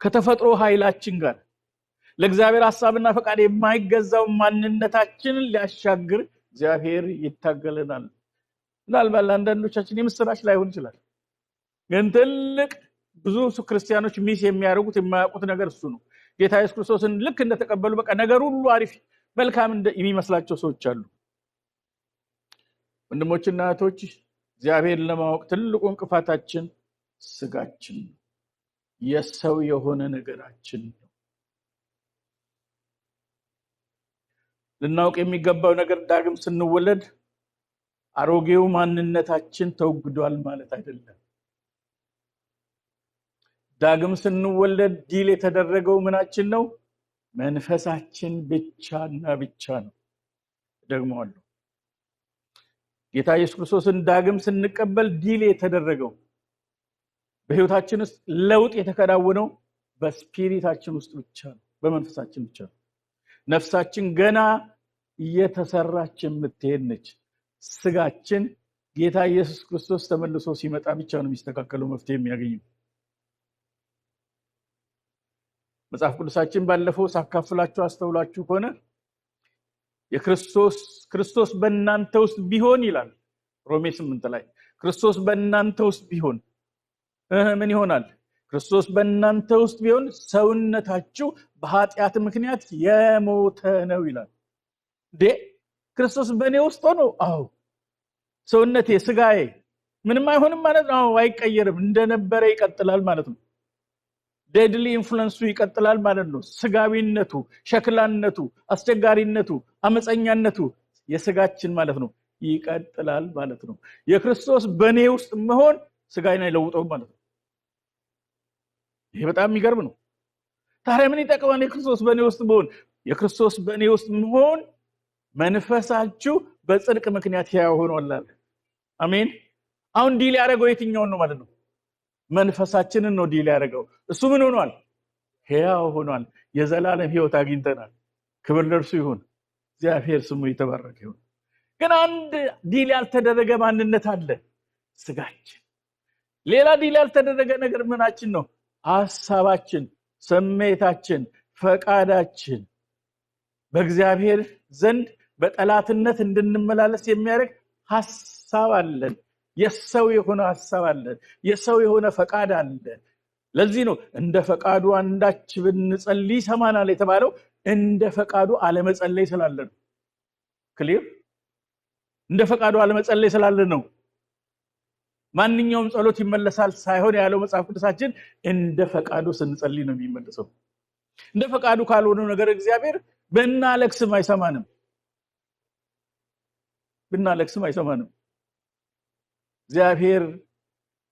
ከተፈጥሮ ኃይላችን ጋር ለእግዚአብሔር ሐሳብና ፈቃድ የማይገዛው ማንነታችንን ሊያሻግር እግዚአብሔር ይታገለናል። ምናልባት ለአንዳንዶቻችን የምስራች ላይሆን ይችላል፣ ግን ትልቅ ብዙ ክርስቲያኖች ሚስ የሚያደርጉት የማያውቁት ነገር እሱ ነው። ጌታ ኢየሱስ ክርስቶስን ልክ እንደተቀበሉ በቃ ነገር ሁሉ አሪፍ መልካም የሚመስላቸው ሰዎች አሉ። ወንድሞችና እህቶች እግዚአብሔር ለማወቅ ትልቁ እንቅፋታችን ስጋችን ነው፣ የሰው የሆነ ነገራችን ነው። ልናውቅ የሚገባው ነገር ዳግም ስንወለድ አሮጌው ማንነታችን ተወግዷል ማለት አይደለም። ዳግም ስንወለድ ዲል የተደረገው ምናችን ነው? መንፈሳችን ብቻና ብቻ ነው። ደግሞአለሁ፣ ጌታ ኢየሱስ ክርስቶስን ዳግም ስንቀበል ዲል የተደረገው በህይወታችን ውስጥ ለውጥ የተከናወነው በስፒሪታችን ውስጥ ብቻ ነው፣ በመንፈሳችን ብቻ ነው። ነፍሳችን ገና እየተሰራች የምትሄድ ነች። ስጋችን ጌታ ኢየሱስ ክርስቶስ ተመልሶ ሲመጣ ብቻ ነው የሚስተካከለው፣ መፍትሄ የሚያገኘው። መጽሐፍ ቅዱሳችን ባለፈው ሳካፍላችሁ አስተውላችሁ ከሆነ ክርስቶስ በእናንተ ውስጥ ቢሆን ይላል ሮሜ 8 ላይ ክርስቶስ በእናንተ ውስጥ ቢሆን ምን ይሆናል? ክርስቶስ በእናንተ ውስጥ ቢሆን ሰውነታችሁ በኃጢአት ምክንያት የሞተ ነው ይላል። ክርስቶስ በእኔ ውስጥ ሆኖ አዎ ሰውነቴ ስጋዬ ምንም አይሆንም ማለት ነው? አይቀየርም፣ እንደነበረ ይቀጥላል ማለት ነው። ዴድሊ ኢንፍሉዌንሱ ይቀጥላል ማለት ነው። ስጋዊነቱ፣ ሸክላነቱ፣ አስቸጋሪነቱ፣ አመፀኛነቱ የስጋችን ማለት ነው ይቀጥላል ማለት ነው። የክርስቶስ በእኔ ውስጥ መሆን ስጋዬን አይለውጠውም ማለት ነው። ይሄ በጣም የሚገርም ነው። ታዲያ ምን ይጠቅማል የክርስቶስ በእኔ ውስጥ መሆን? የክርስቶስ በእኔ ውስጥ መሆን መንፈሳችሁ በጽድቅ ምክንያት ሕያው ሆኗል። አሜን። አሁን ዲል ያደረገው የትኛውን ነው ማለት ነው? መንፈሳችንን ነው ዲል ያደረገው። እሱ ምን ሆኗል? ሕያው ሆኗል። የዘላለም ሕይወት አግኝተናል። ክብር ለእርሱ ይሁን። እግዚአብሔር ስሙ የተባረከ ይሁን። ግን አንድ ዲል ያልተደረገ ማንነት አለ፣ ስጋችን። ሌላ ዲል ያልተደረገ ነገር ምናችን ነው? ሐሳባችን፣ ስሜታችን፣ ፈቃዳችን። በእግዚአብሔር ዘንድ በጠላትነት እንድንመላለስ የሚያደርግ ሐሳብ አለን። የሰው የሆነ ሐሳብ አለ፣ የሰው የሆነ ፈቃድ አለ። ለዚህ ነው እንደ ፈቃዱ አንዳች ብንጸልይ ይሰማናል የተባለው። እንደ ፈቃዱ አለመጸለይ ስላለ ነው። ክሊር እንደ ፈቃዱ አለመጸለይ ስላለ ነው። ማንኛውም ጸሎት ይመለሳል ሳይሆን ያለው መጽሐፍ ቅዱሳችን እንደ ፈቃዱ ስንጸልይ ነው የሚመለሰው። እንደ ፈቃዱ ካልሆነ ነገር እግዚአብሔር ብናለቅስም አይሰማንም፣ ብናለቅስም አይሰማንም። እግዚአብሔር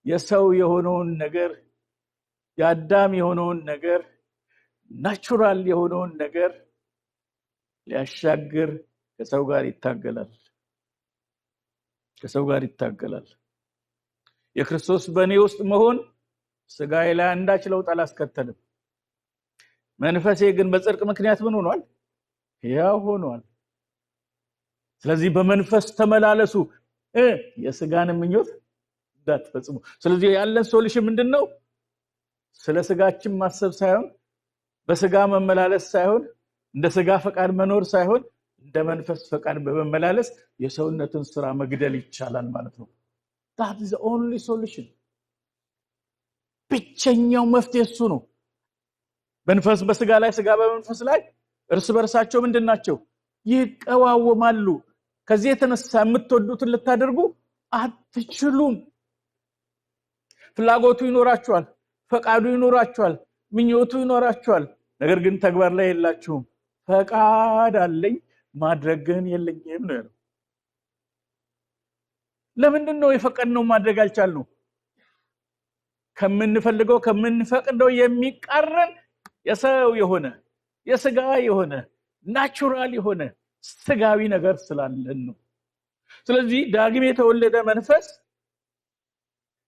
የሰው የሆነውን ነገር፣ የአዳም የሆነውን ነገር፣ ናቹራል የሆነውን ነገር ሊያሻግር ከሰው ጋር ይታገላል፣ ከሰው ጋር ይታገላል። የክርስቶስ በእኔ ውስጥ መሆን ስጋዬ ላይ አንዳች ለውጥ አላስከተልም። መንፈሴ ግን በጽድቅ ምክንያት ምን ሆኗል? ሕያው ሆኗል። ስለዚህ በመንፈስ ተመላለሱ፣ የስጋን ምኞት እንዳትፈጽሙ። ስለዚህ ያለን ሶሉሽን ምንድነው? ስለ ስጋችን ማሰብ ሳይሆን፣ በስጋ መመላለስ ሳይሆን፣ እንደ ስጋ ፈቃድ መኖር ሳይሆን እንደ መንፈስ ፈቃድ በመመላለስ የሰውነትን ስራ መግደል ይቻላል ማለት ነው። that is the only solution። ብቸኛው መፍትሄ እሱ ነው። መንፈስ በስጋ ላይ፣ ስጋ በመንፈስ ላይ እርስ በርሳቸው ምንድናቸው? ይቀዋወማሉ። ከዚህ የተነሳ የምትወዱትን ልታደርጉ አትችሉም። ፍላጎቱ ይኖራችኋል፣ ፈቃዱ ይኖራችኋል፣ ምኞቱ ይኖራችኋል፣ ነገር ግን ተግባር ላይ የላችሁም። ፈቃድ አለኝ ማድረግ ግን የለኝም ነው ያለው። ለምንድን ነው የፈቀድነው ማድረግ አልቻልነው? ከምንፈልገው ከምንፈቅደው የሚቃረን የሰው የሆነ የስጋ የሆነ ናቹራል የሆነ ስጋዊ ነገር ስላለን ነው። ስለዚህ ዳግም የተወለደ መንፈስ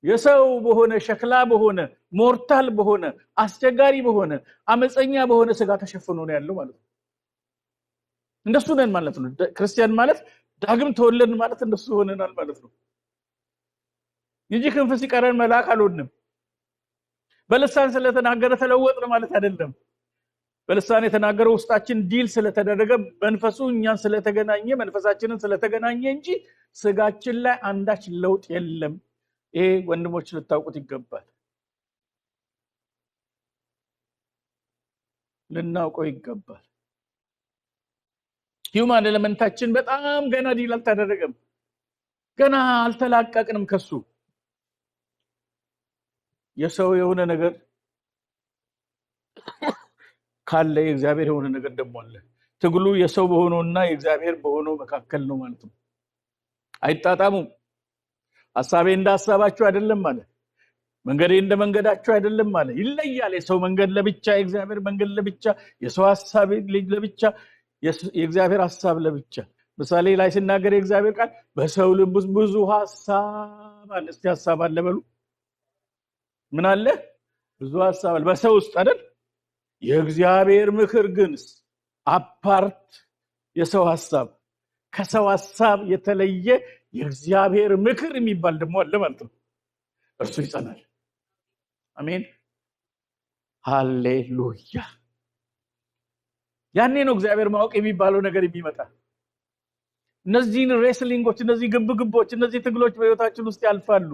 የሰው በሆነ ሸክላ በሆነ ሞርታል በሆነ አስቸጋሪ በሆነ አመፀኛ በሆነ ስጋ ተሸፍኖ ነው ያለው ማለት ነው። እንደሱ ነን ማለት ነው። ክርስቲያን ማለት ዳግም ተወለድን ማለት እንደሱ ሆነናል ማለት ነው እንጂ ክንፍ ሲቀረን መልአክ አልሆንም። በልሳን ስለተናገረ ተለወጥን ማለት አይደለም። በልሳን የተናገረው ውስጣችን ዲል ስለተደረገ መንፈሱ እኛን ስለተገናኘ መንፈሳችንን ስለተገናኘ እንጂ ስጋችን ላይ አንዳች ለውጥ የለም። ይሄ ወንድሞች ልታውቁት ይገባል፣ ልናውቀው ይገባል። ሂውማን ኤሌመንታችን በጣም ገና ዲል አልተደረገም፣ ገና አልተላቀቅንም ከሱ። የሰው የሆነ ነገር ካለ የእግዚአብሔር የሆነ ነገር ደግሞ አለ። ትግሉ የሰው በሆነውና የእግዚአብሔር በሆነው መካከል ነው ማለት ነው። አይጣጣሙም። ሐሳቤ እንደ ሐሳባችሁ አይደለም ማለት፣ መንገዴ እንደ መንገዳችሁ አይደለም ማለት። ይለያል። የሰው መንገድ ለብቻ፣ የእግዚአብሔር መንገድ ለብቻ፣ የሰው ሐሳብ ለብቻ፣ የእግዚአብሔር ሐሳብ ለብቻ። ምሳሌ ላይ ሲናገር የእግዚአብሔር ቃል በሰው ልብ ውስጥ ብዙ ሐሳብ አለ። እስቲ ሐሳብ አለ በሉ። ምን አለ? ብዙ ሐሳብ አለ በሰው ውስጥ አይደል? የእግዚአብሔር ምክር ግን አፓርት የሰው ሐሳብ፣ ከሰው ሐሳብ የተለየ የእግዚአብሔር ምክር የሚባል ደግሞ አለ ማለት ነው። እርሱ ይጸናል። አሜን ሃሌሉያ። ያኔ ነው እግዚአብሔር ማወቅ የሚባለው ነገር የሚመጣ። እነዚህን ሬስሊንጎች፣ እነዚህ ግብግቦች፣ እነዚህ ትግሎች በህይወታችን ውስጥ ያልፋሉ።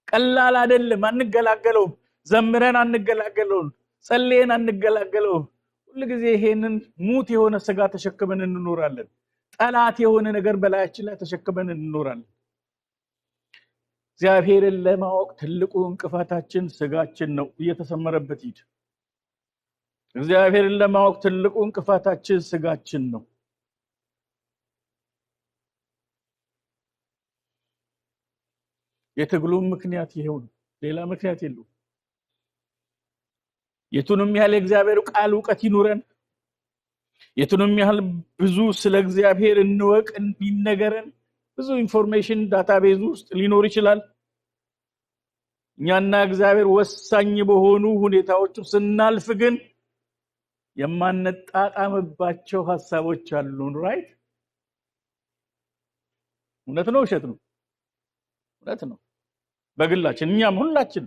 ቀላል አይደለም። አንገላገለውም። ዘምረን አንገላገለውም። ጸልየን አንገላገለውም። ሁሉ ጊዜ ይሄንን ሙት የሆነ ስጋ ተሸክመን እንኖራለን። ጠላት የሆነ ነገር በላያችን ላይ ተሸክመን እንኖራለን። እግዚአብሔርን ለማወቅ ትልቁ እንቅፋታችን ስጋችን ነው። እየተሰመረበት ይድ እግዚአብሔርን ለማወቅ ትልቁ እንቅፋታችን ስጋችን ነው። የትግሉም ምክንያት ይሄው ነው። ሌላ ምክንያት የለውም። የቱንም ያህል የእግዚአብሔር ቃል ዕውቀት ይኑረን፣ የቱንም ያህል ብዙ ስለ እግዚአብሔር እንወቅ እንዲነገረን፣ ብዙ ኢንፎርሜሽን ዳታቤዝ ውስጥ ሊኖር ይችላል። እኛና እግዚአብሔር ወሳኝ በሆኑ ሁኔታዎች ስናልፍ ግን የማንጣጣምባቸው ሐሳቦች አሉን። ራይት? እውነት ነው ውሸት ነው? እውነት ነው። በግላችን እኛም ሁላችን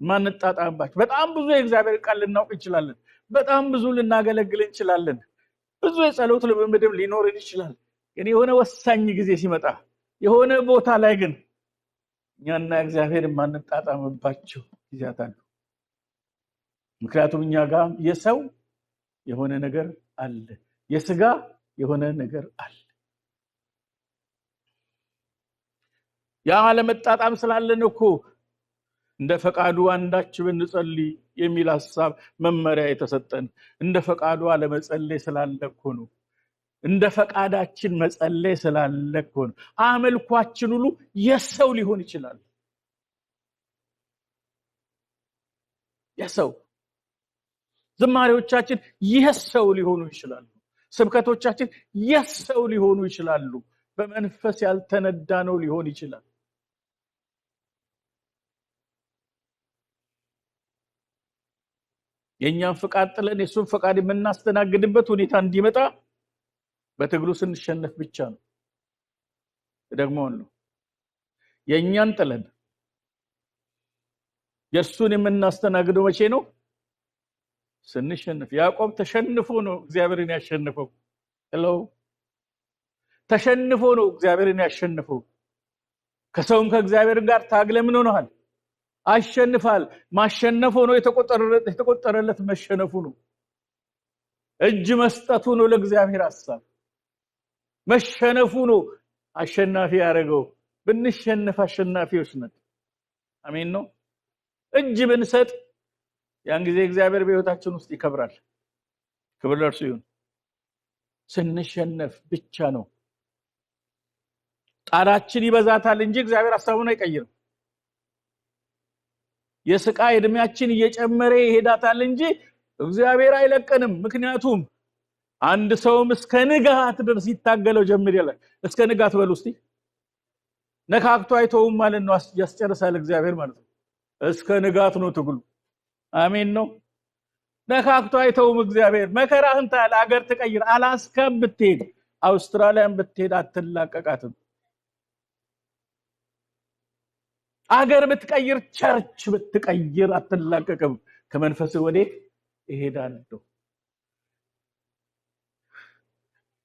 ማንጣጣምባቸው በጣም ብዙ የእግዚአብሔር ቃል ልናውቅ እንችላለን። በጣም ብዙ ልናገለግል እንችላለን። ብዙ የጸሎት ልምምድም ሊኖርን ይችላል። ግን የሆነ ወሳኝ ጊዜ ሲመጣ የሆነ ቦታ ላይ ግን እኛና እግዚአብሔር ማንጣጣምባቸው ጊዜያት አሉ። ምክንያቱም እኛ ጋር የሰው የሆነ ነገር አለ፣ የስጋ የሆነ ነገር አለ። ያ አለመጣጣም ስላለን እኮ እንደ ፈቃዱ አንዳች ብንጸልይ የሚል ሐሳብ መመሪያ የተሰጠን። እንደ ፈቃዱ አለመጸለይ ስላለ እኮ ነው። እንደ ፈቃዳችን መጸለይ ስላለ እኮ ነው። አመልኳችን ሁሉ የሰው ሊሆን ይችላል። የሰው ዝማሬዎቻችን የሰው ሊሆኑ ይችላሉ። ስብከቶቻችን የሰው ሊሆኑ ይችላሉ። በመንፈስ ያልተነዳ ነው ሊሆን ይችላል። የኛን ፍቃድ ጥለን የሱን ፍቃድ የምናስተናግድበት ሁኔታ እንዲመጣ በትግሉ ስንሸነፍ ብቻ ነው። ደግሞ ነው የኛን ጥለን የሱን የምናስተናግደው መቼ ነው? ስንሸነፍ። ያዕቆብ ተሸንፎ ነው እግዚአብሔርን ያሸነፈው። ሄሎ ተሸንፎ ነው እግዚአብሔርን ያሸነፈው። ከሰውም ከእግዚአብሔር ጋር ታግለ ምን ሆነሃል? አሸንፋል። ማሸነፉ ነው የተቆጠረለት መሸነፉ ነው። እጅ መስጠቱ ነው ለእግዚአብሔር ሐሳብ። መሸነፉ ነው አሸናፊ ያደረገው። ብንሸነፍ አሸናፊዎች ነን። አሜን ነው። እጅ ብንሰጥ ያን ጊዜ እግዚአብሔር በሕይወታችን ውስጥ ይከብራል። ክብር ለእርሱ ይሁን። ስንሸነፍ ብቻ ነው። ጣራችን ይበዛታል እንጂ እግዚአብሔር ሐሳቡን አይቀይርም። የስቃይ እድሜያችን እየጨመረ ይሄዳታል እንጂ እግዚአብሔር አይለቀንም። ምክንያቱም አንድ ሰውም እስከ ንጋት ድረስ ይታገለው ጀምር ይላል። እስከ ንጋት በሉ እስቲ። ነካክቶ አይተውም ማለት ነው። ያስጨርሳል እግዚአብሔር ማለት ነው። እስከ ንጋት ነው ትግሉ። አሜን ነው። ነካክቶ አይተውም እግዚአብሔር። መከራህን ታል አገር ትቀይር። አላስካም ብትሄድ አውስትራሊያን ብትሄድ አትላቀቃትም። አገር ብትቀይር ቸርች ብትቀይር አትላቀቅም። ከመንፈስ ወዴት እሄዳለሁ?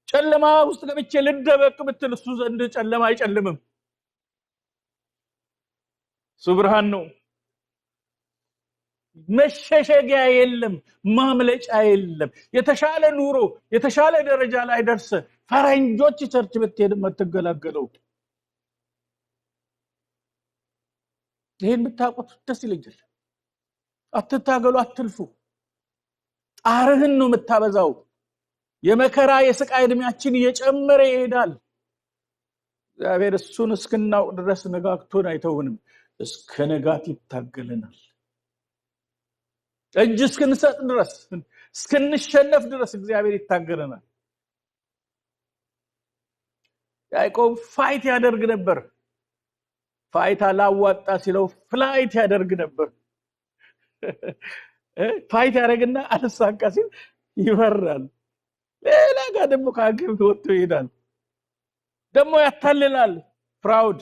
ጨለማ ውስጥ ገብቼ ልደበቅ ብትል እሱ ዘንድ ጨለማ አይጨልምም። እሱ ብርሃን ነው። መሸሸጊያ የለም፣ ማምለጫ የለም። የተሻለ ኑሮ የተሻለ ደረጃ ላይ ደርሰ ፈረንጆች ቸርች ብትሄድ የምትገላገለው። ይሄን ብታውቁት ደስ ይለኛል። አትታገሉ፣ አትልፉ። ጣርህን ነው የምታበዛው። የመከራ የስቃይ እድሜያችን እየጨመረ ይሄዳል። እግዚአብሔር እሱን እስክናውቅ ድረስ ነጋግቶን አይተውንም። እስከ ነጋት ይታገለናል። እጅ እስክንሰጥ ድረስ እስክንሸነፍ ድረስ እግዚአብሔር ይታገለናል። ያዕቆብ ፋይት ያደርግ ነበር። ፋይት አላዋጣ ሲለው ፍላይት ያደርግ ነበር። ፋይት ያደርግና አልሳካ ሲል ይፈራል። ሌላ ጋር ደግሞ ካገብ ወጥቶ ይሄዳል። ደግሞ ያታልላል። ፕራውድ።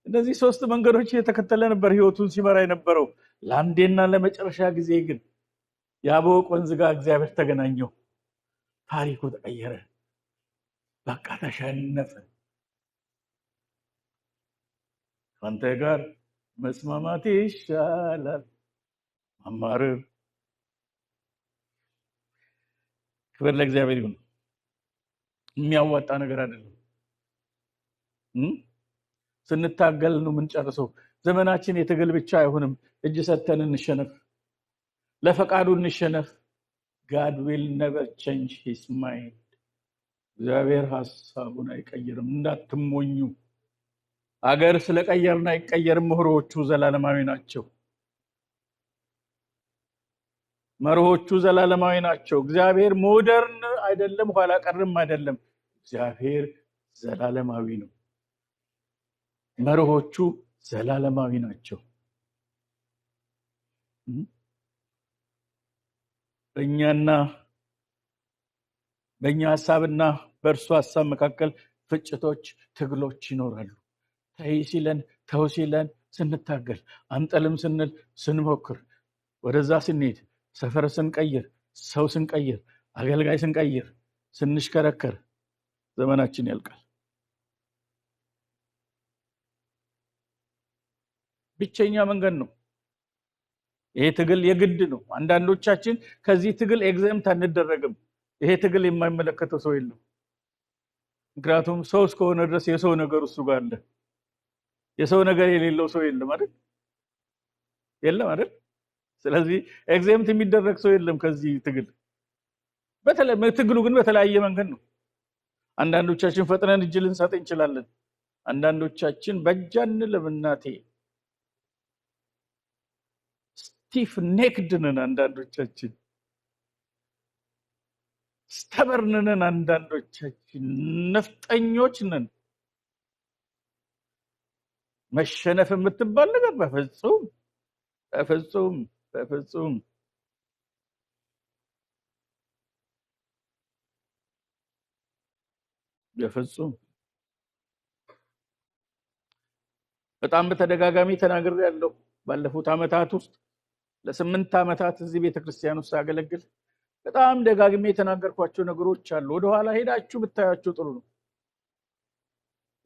እነዚህ ሶስት መንገዶች የተከተለ ነበር ህይወቱን ሲመራ የነበረው። ለአንዴና ለመጨረሻ ጊዜ ግን ያቦቅ ወንዝ ጋር እግዚአብሔር ተገናኘው። ታሪኩ ተቀየረ። በቃ ተሸነፈ። አንተ ጋር መስማማት ይሻላል ማማረር። ክብር ለእግዚአብሔር ይሁን። የሚያዋጣ ነገር አይደለም። ስንታገል ነው የምንጨርሰው። ዘመናችን የትግል ብቻ አይሆንም። እጅ ሰተን እንሸነፍ፣ ለፈቃዱ እንሸነፍ። God will never change his mind። እግዚአብሔር ሐሳቡን አይቀየርም። እንዳትሞኙ። አገር ስለቀየርን አይቀየርም። መርሆቹ ዘላለማዊ ናቸው። መርሆቹ ዘላለማዊ ናቸው። እግዚአብሔር ሞደርን አይደለም፣ ኋላ ቀርም አይደለም። እግዚአብሔር ዘላለማዊ ነው። መርሆቹ ዘላለማዊ ናቸው። በእኛ ሐሳብና በእርሱ ሐሳብ መካከል ፍጭቶች፣ ትግሎች ይኖራሉ። ተይ ሲለን ተው ሲለን ስንታገል፣ አንጠልም ስንል ስንሞክር፣ ወደዛ ስንሄድ፣ ሰፈር ስንቀይር፣ ሰው ስንቀይር፣ አገልጋይ ስንቀይር፣ ስንሽከረከር ዘመናችን ያልቃል። ብቸኛ መንገድ ነው። ይሄ ትግል የግድ ነው። አንዳንዶቻችን ከዚህ ትግል ኤግዛምት አንደረግም። ይሄ ትግል የማይመለከተው ሰው የለም። ምክንያቱም ሰው እስከሆነ ድረስ የሰው ነገር እሱ ጋር አለ። የሰው ነገር የሌለው ሰው የለም አይደል? የለም አይደል? ስለዚህ ኤግዛምት የሚደረግ ሰው የለም ከዚህ ትግል። ትግሉ ግን በተለያየ መንገድ ነው። አንዳንዶቻችን ፈጥነን እጅ ልንሰጥ እንችላለን። አንዳንዶቻችን በእጃን ለምናቴ ስቲፍ ኔክድ ነን። አንዳንዶቻችን stubborn ነን። አንዳንዶቻችን ነፍጠኞች ነን። መሸነፍ የምትባል ነገር በፍጹም በፍጹም በፍጹም በፍጹም። በጣም በተደጋጋሚ ተናግሬያለሁ። ባለፉት አመታት ውስጥ ለ8 አመታት እዚህ ቤተክርስቲያን ውስጥ አገለግል በጣም ደጋግሜ የተናገርኳቸው ነገሮች አሉ። ወደ ኋላ ሄዳችሁ ብታያችሁ ጥሩ ነው።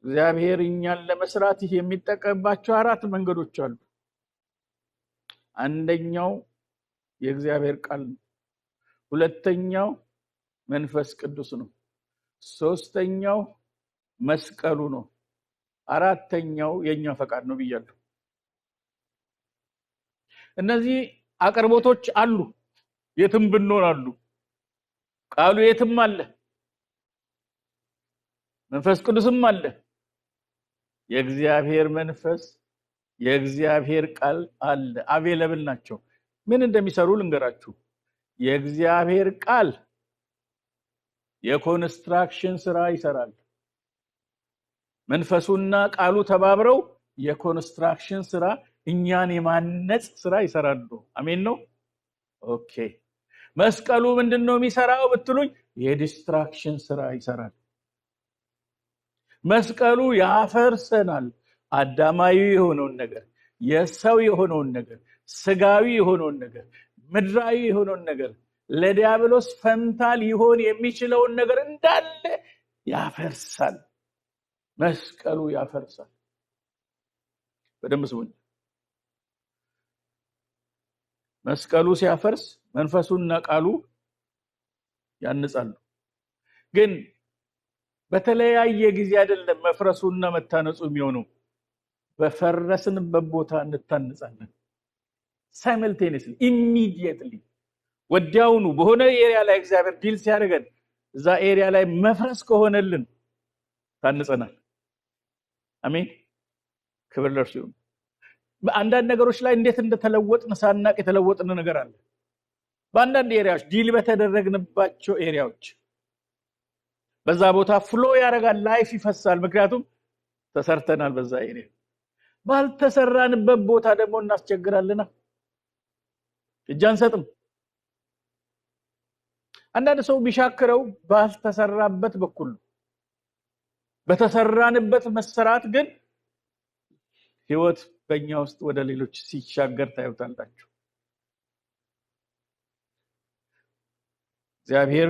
እግዚአብሔር እኛን ለመስራት የሚጠቀምባቸው 4 መንገዶች አሉ። አንደኛው የእግዚአብሔር ቃል ነው። ሁለተኛው መንፈስ ቅዱስ ነው። ሶስተኛው መስቀሉ ነው። አራተኛው የኛ ፈቃድ ነው ብያለሁ። እነዚህ አቅርቦቶች አሉ፣ የትም ብንኖር አሉ። ቃሉ የትም አለ፣ መንፈስ ቅዱስም አለ። የእግዚአብሔር መንፈስ የእግዚአብሔር ቃል አለ፣ አቬለብል ናቸው። ምን እንደሚሰሩ ልንገራችሁ። የእግዚአብሔር ቃል የኮንስትራክሽን ስራ ይሰራል። መንፈሱና ቃሉ ተባብረው የኮንስትራክሽን ስራ፣ እኛን የማነጽ ስራ ይሰራሉ። አሜን ነው። ኦኬ። መስቀሉ ምንድነው የሚሰራው ብትሉኝ፣ የዲስትራክሽን ስራ ይሰራል። መስቀሉ ያፈርሰናል፣ አዳማዊ የሆነውን ነገር፣ የሰው የሆነውን ነገር፣ ስጋዊ የሆነውን ነገር፣ ምድራዊ የሆነውን ነገር፣ ለዲያብሎስ ፈንታ ሊሆን የሚችለውን ነገር እንዳለ ያፈርሳል። መስቀሉ ያፈርሳል። በደንብ ስሙኝ። መስቀሉ ሲያፈርስ መንፈሱና ቃሉ ያንጻሉ። ግን በተለያየ ጊዜ አይደለም መፍረሱና መታነጹ የሚሆነው። በፈረስንበት ቦታ እንታነጻለን። ሳይመልቴኒየስሊ ኢሚዲየትሊ፣ ወዲያውኑ በሆነ ኤሪያ ላይ እግዚአብሔር ዲል ሲያደርገን እዛ ኤሪያ ላይ መፍረስ ከሆነልን ታንጸናል። አሜን። ክብር ለእርሱ ይሁን። በአንዳንድ ነገሮች ላይ እንዴት እንደተለወጥን ሳናቅ የተለወጥን ነገር አለ። በአንዳንድ ኤሪያዎች ዲል በተደረግንባቸው ኤሪያዎች በዛ ቦታ ፍሎ ያደርጋል፣ ላይፍ ይፈሳል። ምክንያቱም ተሰርተናል በዛ ኤሪያ። ባልተሰራንበት ቦታ ደግሞ እናስቸግራለና እጅ አንሰጥም። አንዳንድ ሰው ቢሻክረው ባልተሰራበት በኩል፣ በተሰራንበት መሰራት ግን ህይወት በእኛ ውስጥ ወደ ሌሎች ሲሻገር ታዩታላችሁ። እግዚአብሔር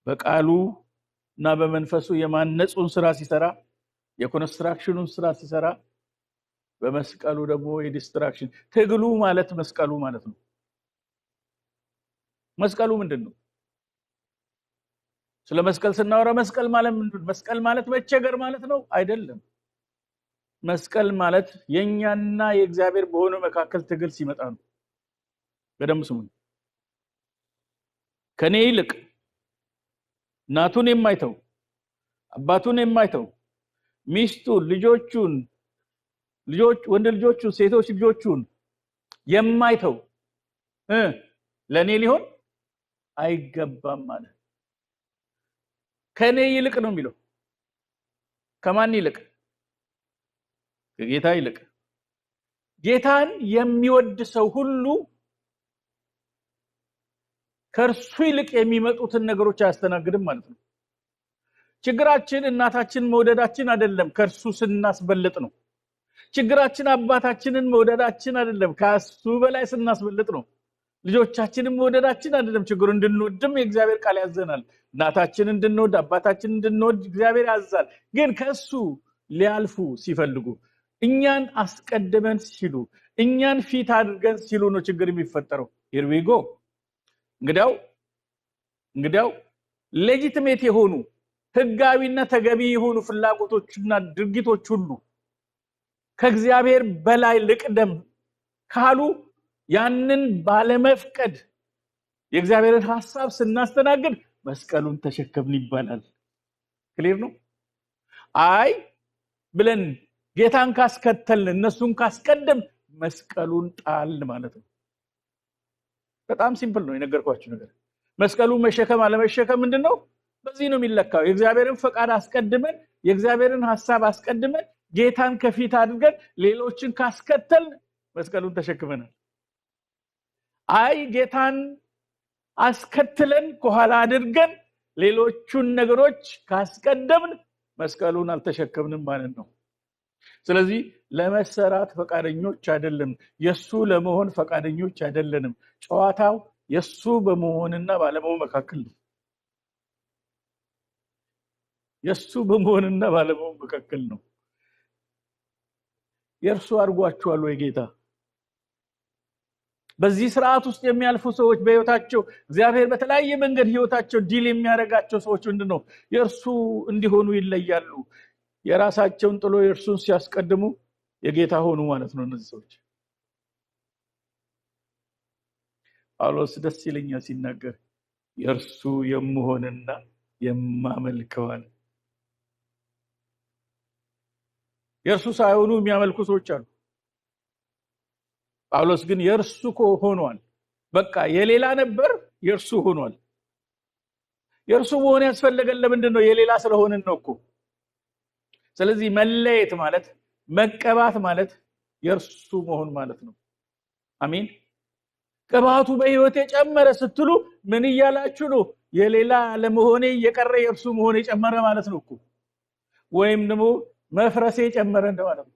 በቃሉ እና በመንፈሱ የማነጹን ስራ ሲሰራ፣ የኮንስትራክሽኑን ስራ ሲሰራ፣ በመስቀሉ ደግሞ የዲስትራክሽን ትግሉ ማለት መስቀሉ ማለት ነው። መስቀሉ ምንድነው? ስለ መስቀል ስናወራ መስቀል ማለት ምንድነው? መስቀል ማለት መቸገር ማለት ነው አይደለም። መስቀል ማለት የኛና የእግዚአብሔር በሆነ መካከል ትግል ሲመጣ ነው። በደንብ ስሙኝ። ከኔ ይልቅ እናቱን የማይተው፣ አባቱን የማይተው፣ ሚስቱን፣ ልጆቹን፣ ወንድ ልጆቹን፣ ሴቶች ልጆቹን የማይተው ለኔ ሊሆን አይገባም ማለት። ከኔ ይልቅ ነው የሚለው። ከማን ይልቅ? ከጌታ ይልቅ። ጌታን የሚወድ ሰው ሁሉ ከእርሱ ይልቅ የሚመጡትን ነገሮች አያስተናግድም ማለት ነው። ችግራችን እናታችን መውደዳችን አይደለም፣ ከእርሱ ስናስበልጥ ነው። ችግራችን አባታችንን መውደዳችን አይደለም፣ ከእሱ በላይ ስናስበልጥ ነው። ልጆቻችንን መውደዳችን አይደለም ችግሩ፣ እንድንወድም የእግዚአብሔር ቃል ያዘናል። እናታችንን እንድንወድ፣ አባታችንን እንድንወድ እግዚአብሔር ያዛል። ግን ከሱ ሊያልፉ ሲፈልጉ፣ እኛን አስቀድመን ሲሉ፣ እኛን ፊት አድርገን ሲሉ ነው ችግር የሚፈጠረው። here we go። እንግዲያው ሌጂቲሜት የሆኑ ህጋዊና ተገቢ የሆኑ ፍላጎቶችና ድርጊቶች ሁሉ ከእግዚአብሔር በላይ ልቅደም ካሉ ያንን ባለመፍቀድ የእግዚአብሔርን ሐሳብ ስናስተናግድ መስቀሉን ተሸከምን ይባላል። ክሊር ነው። አይ ብለን ጌታን ካስከተልን፣ እነሱን ካስቀደም መስቀሉን ጣል ማለት ነው። በጣም ሲምፕል ነው የነገርኳችሁ ነገር። መስቀሉን መሸከም አለመሸከም ምንድነው? በዚህ ነው የሚለካው። የእግዚአብሔርን ፈቃድ አስቀድመን፣ የእግዚአብሔርን ሐሳብ አስቀድመን፣ ጌታን ከፊት አድርገን ሌሎችን ካስከተልን መስቀሉን ተሸክመናል። አይ ጌታን አስከትለን ከኋላ አድርገን ሌሎቹን ነገሮች ካስቀደምን መስቀሉን አልተሸከምንም ማለት ነው። ስለዚህ ለመሰራት ፈቃደኞች አይደለም፣ የሱ ለመሆን ፈቃደኞች አይደለንም። ጨዋታው የሱ በመሆንና ባለመሆን መካከል ነው። የሱ በመሆንና ባለመሆን መካከል ነው። የእርሱ አድርጓቸዋል ወይ ጌታ? በዚህ ስርዓት ውስጥ የሚያልፉ ሰዎች በህይወታቸው እግዚአብሔር በተለያየ መንገድ ህይወታቸው ዲል የሚያደርጋቸው ሰዎች ምንድነው? የእርሱ እንዲሆኑ ይለያሉ። የራሳቸውን ጥሎ የእርሱን ሲያስቀድሙ የጌታ ሆኑ ማለት ነው እነዚህ ሰዎች። ጳውሎስ ደስ ይለኛል ሲናገር የእርሱ የምሆንና የማመልከው አለ። የእርሱ ሳይሆኑ የሚያመልኩ ሰዎች አሉ። ጳውሎስ ግን የእርሱ ሆኗል። በቃ የሌላ ነበር፣ የእርሱ ሆኗል። የእርሱ መሆን ያስፈልገን ለምንድን ነው? የሌላ ስለሆነን ነው እኮ። ስለዚህ መለየት ማለት፣ መቀባት ማለት የእርሱ መሆን ማለት ነው። አሜን። ቅባቱ በህይወት የጨመረ ስትሉ ምን እያላችሁ ነው? የሌላ ለመሆኔ የቀረ የእርሱ መሆን የጨመረ ማለት ነው እኮ። ወይም ደግሞ መፍረሴ ጨመረ እንደማለት ነው።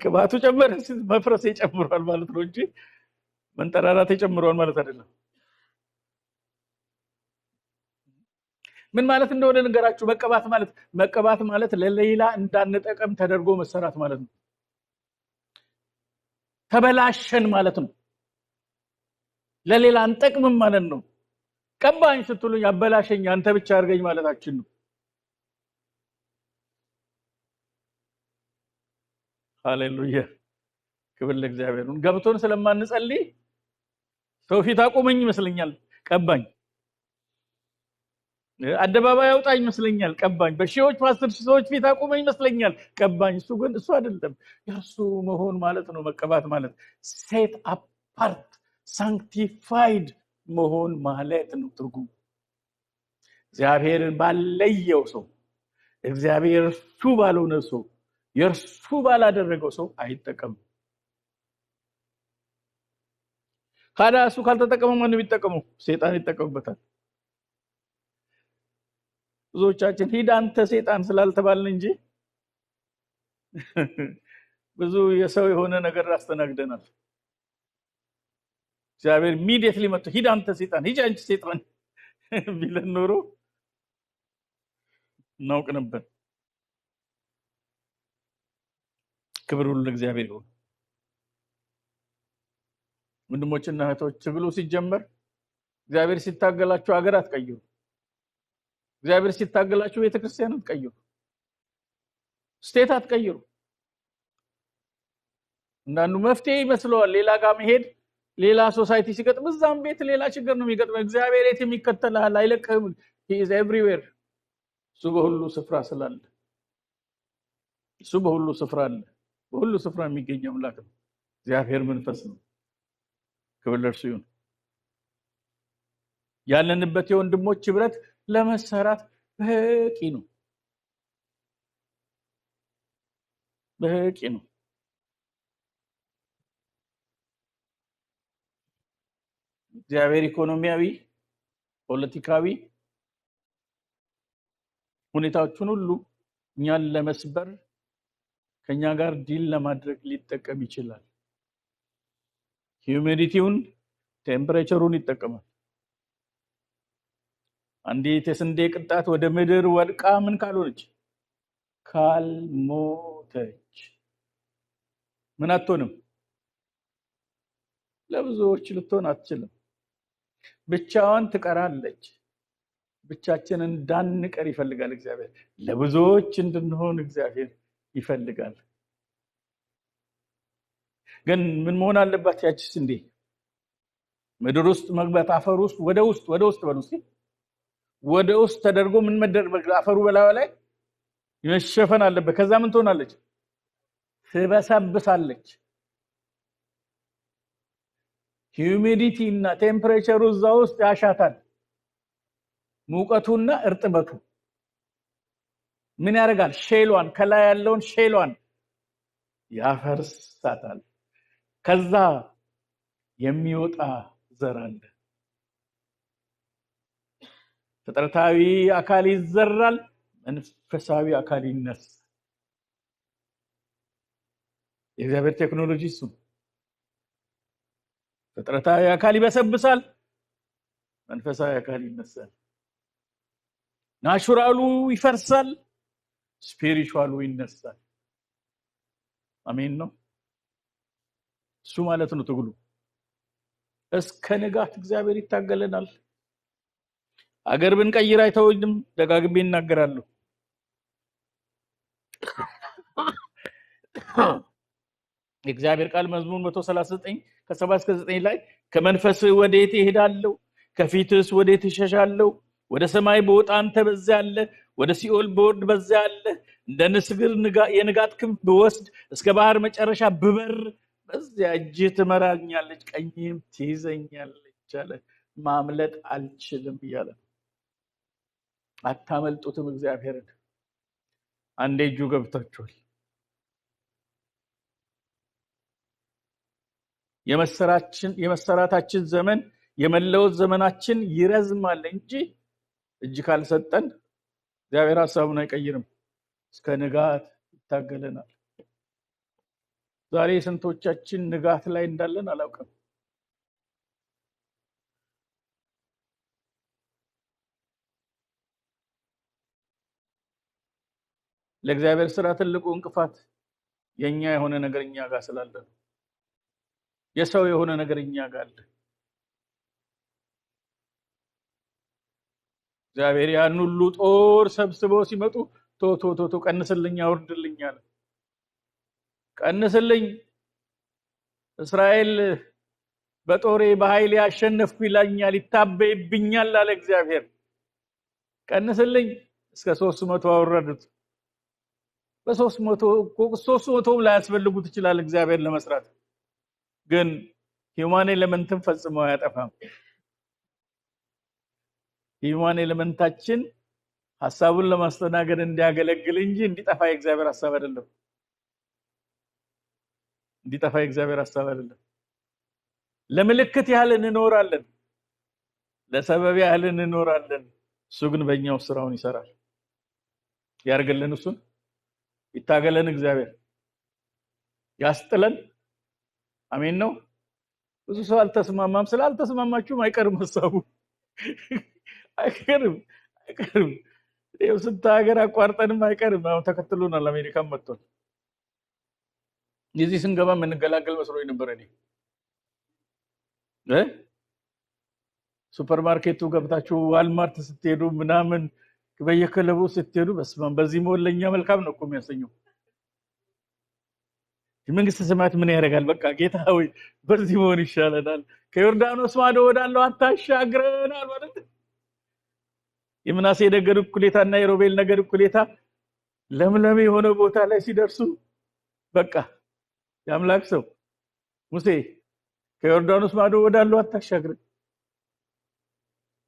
ቅባቱ ጨመረ መፍረሴ ጨምሯል ማለት ነው እንጂ መንጠራራቴ ጨምሯል ማለት አይደለም። ምን ማለት እንደሆነ ንገራችሁ። መቀባት ማለት ለሌላ እንዳንጠቀም ተደርጎ መሰራት ማለት ነው። ተበላሸን ማለት ነው። ለሌላ አንጠቅምም ማለት ነው። ቀባኝ ስትሉኝ አበላሸኝ አንተ ብቻ አድርገኝ ማለታችን ነው። ሃሌሉያ ክብር ለእግዚአብሔር። ገብቶን ስለማንጸልይ ሰው ፊት አቆመኝ ይመስለኛል ቀባኝ፣ አደባባይ አውጣኝ ይመስለኛል ቀባኝ፣ በሺዎች ፓስተር ሰዎች ፊት አቆመኝ ይመስለኛል ቀባኝ። እሱ ግን እሱ አይደለም። የእርሱ መሆን ማለት ነው መቀባት ማለት ሴት አፓርት ሳንክቲፋይድ መሆን ማለት ነው ትርጉም። እግዚአብሔርን ባለየው ሰው፣ እግዚአብሔር እሱ ባልሆነ ሰው፣ የእርሱ ባላደረገው ሰው አይጠቀምም። ካዳ እሱ ካልተጠቀመ ማን ነው የሚጠቀመው? ሰይጣን ይጠቀምበታል። ብዙዎቻችን ሂድ አንተ ሰይጣን ስላልተባልን እንጂ ብዙ የሰው የሆነ ነገር አስተናግደናል። እግዚአብሔር ኢሚዲየትሊ መጥቶ ሂድ አንተ ሰይጣን፣ ሂድ አንቺ ሰይጣን ቢለን ኖሮ እናውቅ ነበር። ክብር ሁሉ ለእግዚአብሔር ይሁን። ወንድሞችና እህቶች ትግሉ ሲጀመር እግዚአብሔር ሲታገላችሁ ሀገር አትቀይሩ። እግዚአብሔር ሲታገላችሁ ቤተክርስቲያን አትቀይሩ፣ ስቴት አትቀይሩ። እንዳንዱ መፍትሄ ይመስለዋል ሌላ ጋር መሄድ፣ ሌላ ሶሳይቲ ሲገጥም እዛም ቤት ሌላ ችግር ነው የሚገጥመው። እግዚአብሔር የትም ይከተላል አይለቅህም። he is everywhere። እሱ በሁሉ ስፍራ ስላለ፣ እሱ በሁሉ ስፍራ አለ። በሁሉ ስፍራ የሚገኝ አምላክ ነው። እግዚአብሔር መንፈስ ነው። ክብር ለእርሱ ይሁን። ያለንበት የወንድሞች ህብረት ለመሰራት በቂ ነው፣ በቂ ነው። እግዚአብሔር ኢኮኖሚያዊ፣ ፖለቲካዊ ሁኔታዎችን ሁሉ እኛን ለመስበር ከኛ ጋር ዲል ለማድረግ ሊጠቀም ይችላል። ሂዩሚዲቲውን ቴምፕሬቸሩን ይጠቀማል። አንዲት የስንዴ ቅንጣት ወደ ምድር ወድቃ ምን ካልሆነች ካልሞተች ምን አትሆንም? ለብዙዎች ልትሆን አትችልም። ብቻዋን ትቀራለች። ብቻችንን እንዳንቀር ይፈልጋል እግዚአብሔር። ለብዙዎች እንድንሆን እግዚአብሔር ይፈልጋል። ግን ምን መሆን አለባት ያቺ ስንዴ? ምድር ውስጥ መግባት፣ አፈር ውስጥ ወደ ውስጥ በሉ እስኪ፣ ወደ ውስጥ ተደርጎ ምን መደረግ፣ አፈሩ በላዩ ላይ መሸፈን አለበት። ከዛ ምን ትሆናለች? ትበሰብሳለች። ሂዩሚዲቲ እና ቴምፕሬቸሩ እዛ ውስጥ ያሻታል። ሙቀቱና እርጥበቱ ምን ያደርጋል? ሼሏን፣ ከላይ ያለውን ሼሏን ያፈርሳታል። ከዛ የሚወጣ ዘር አለ። ፍጥረታዊ አካል ይዘራል፣ መንፈሳዊ አካል ይነሳል። የእግዚአብሔር ቴክኖሎጂ እሱ። ፍጥረታዊ አካል ይበሰብሳል፣ መንፈሳዊ አካል ይነሳል። ናቹራሉ ይፈርሳል፣ ስፒሪቹዋሉ ይነሳል። አሜን ነው። እሱ ማለት ነው ትግሉ። እስከ ንጋት እግዚአብሔር ይታገለናል። አገር ብንቀይር አይተውንም። ደጋግሜ እናገራለሁ። የእግዚአብሔር ቃል መዝሙር 139 ከ7 እስከ 9 ላይ ከመንፈስህ ወዴት እሄዳለሁ? ከፊትስ ወዴት እሸሻለሁ? ወደ ሰማይ በወጣ አንተ በዚያ አለ፣ ወደ ሲኦል በወርድ በዚያ አለ። እንደ ንስር የንጋት ክንፍ ብወስድ፣ እስከ ባህር መጨረሻ ብበር፣ በዚያ እጅህ ትመራኛለች፣ ቀኝህም ትይዘኛለች አለ። ማምለጥ አልችልም እያለ አታመልጡትም እግዚአብሔርን። አንዴ እጁ ገብታችኋል። የመሰራታችን ዘመን፣ የመለወጥ ዘመናችን ይረዝማል እንጂ እጅ ካልሰጠን እግዚአብሔር ሐሳቡን አይቀይርም። እስከ ንጋት ይታገለናል። ዛሬ ስንቶቻችን ንጋት ላይ እንዳለን አላውቅም። ለእግዚአብሔር ስራ ትልቁ እንቅፋት የኛ የሆነ ነገር እኛ ጋር ስላለ ነው። የሰው የሆነ ነገር እኛ ጋር አለ። እግዚአብሔር ያን ሁሉ ጦር ሰብስበው ሲመጡ ቶ ቀንስልኝ አውርድልኝ አለ። ቀንስልኝ፣ እስራኤል በጦሬ በኃይሌ አሸነፍኩ ይላኛል፣ ይታበይብኛል አለ እግዚአብሔር። ቀንስልኝ። እስከ 300 አወረዱት። በ300 ላይ ያስፈልጉት ይችላል እግዚአብሔር ለመስራት፣ ግን ሂውማን ኤሌመንትን ፈጽሞ አያጠፋም። ሂውማን ኤሌመንታችን ሐሳቡን ለማስተናገድ እንዲያገለግል እንጂ እንዲጠፋ የእግዚአብሔር ሐሳብ አይደለም። እንዲጠፋ የእግዚአብሔር ሐሳብ አይደለም። ለምልክት ያህል እንኖራለን፣ ለሰበብ ያህል እንኖራለን። እሱ ግን በእኛው ስራውን ይሰራል። ያርገልን፣ እሱን ይታገለን እግዚአብሔር፣ ያስጥለን። አሜን ነው። ብዙ ሰው አልተስማማም። ስላልተስማማችሁም አይቀርም ሐሳቡ አይቀርም። ይኸው ስንት ሀገር አቋርጠንም አይቀርም። አሁን ተከትሎናል። አሜሪካም መጥቷል። እዚህ ስንገባ የምንገላገል መስሎኝ ነበር እኔ። ሱፐርማርኬቱ ገብታችሁ ዋልማርት ስትሄዱ ምናምን በየክለቡ ስትሄዱ በስማም በዚህ መሆን ለኛ መልካም ነው እኮ የሚያሰኘው። የመንግስት ሰማያት ምን ያደርጋል? በቃ ጌታ ሆይ በዚህ መሆን ይሻለናል፣ ከዮርዳኖስ ማዶ ወዳለው አታሻግረናል ማለት ነው። የምናሴ ነገድ እኩሌታና የሮቤል ነገድ እኩሌታ ለምለም የሆነ ቦታ ላይ ሲደርሱ በቃ የአምላክ ሰው ሙሴ ከዮርዳኖስ ማዶ ወዳለው አታሻግረን፣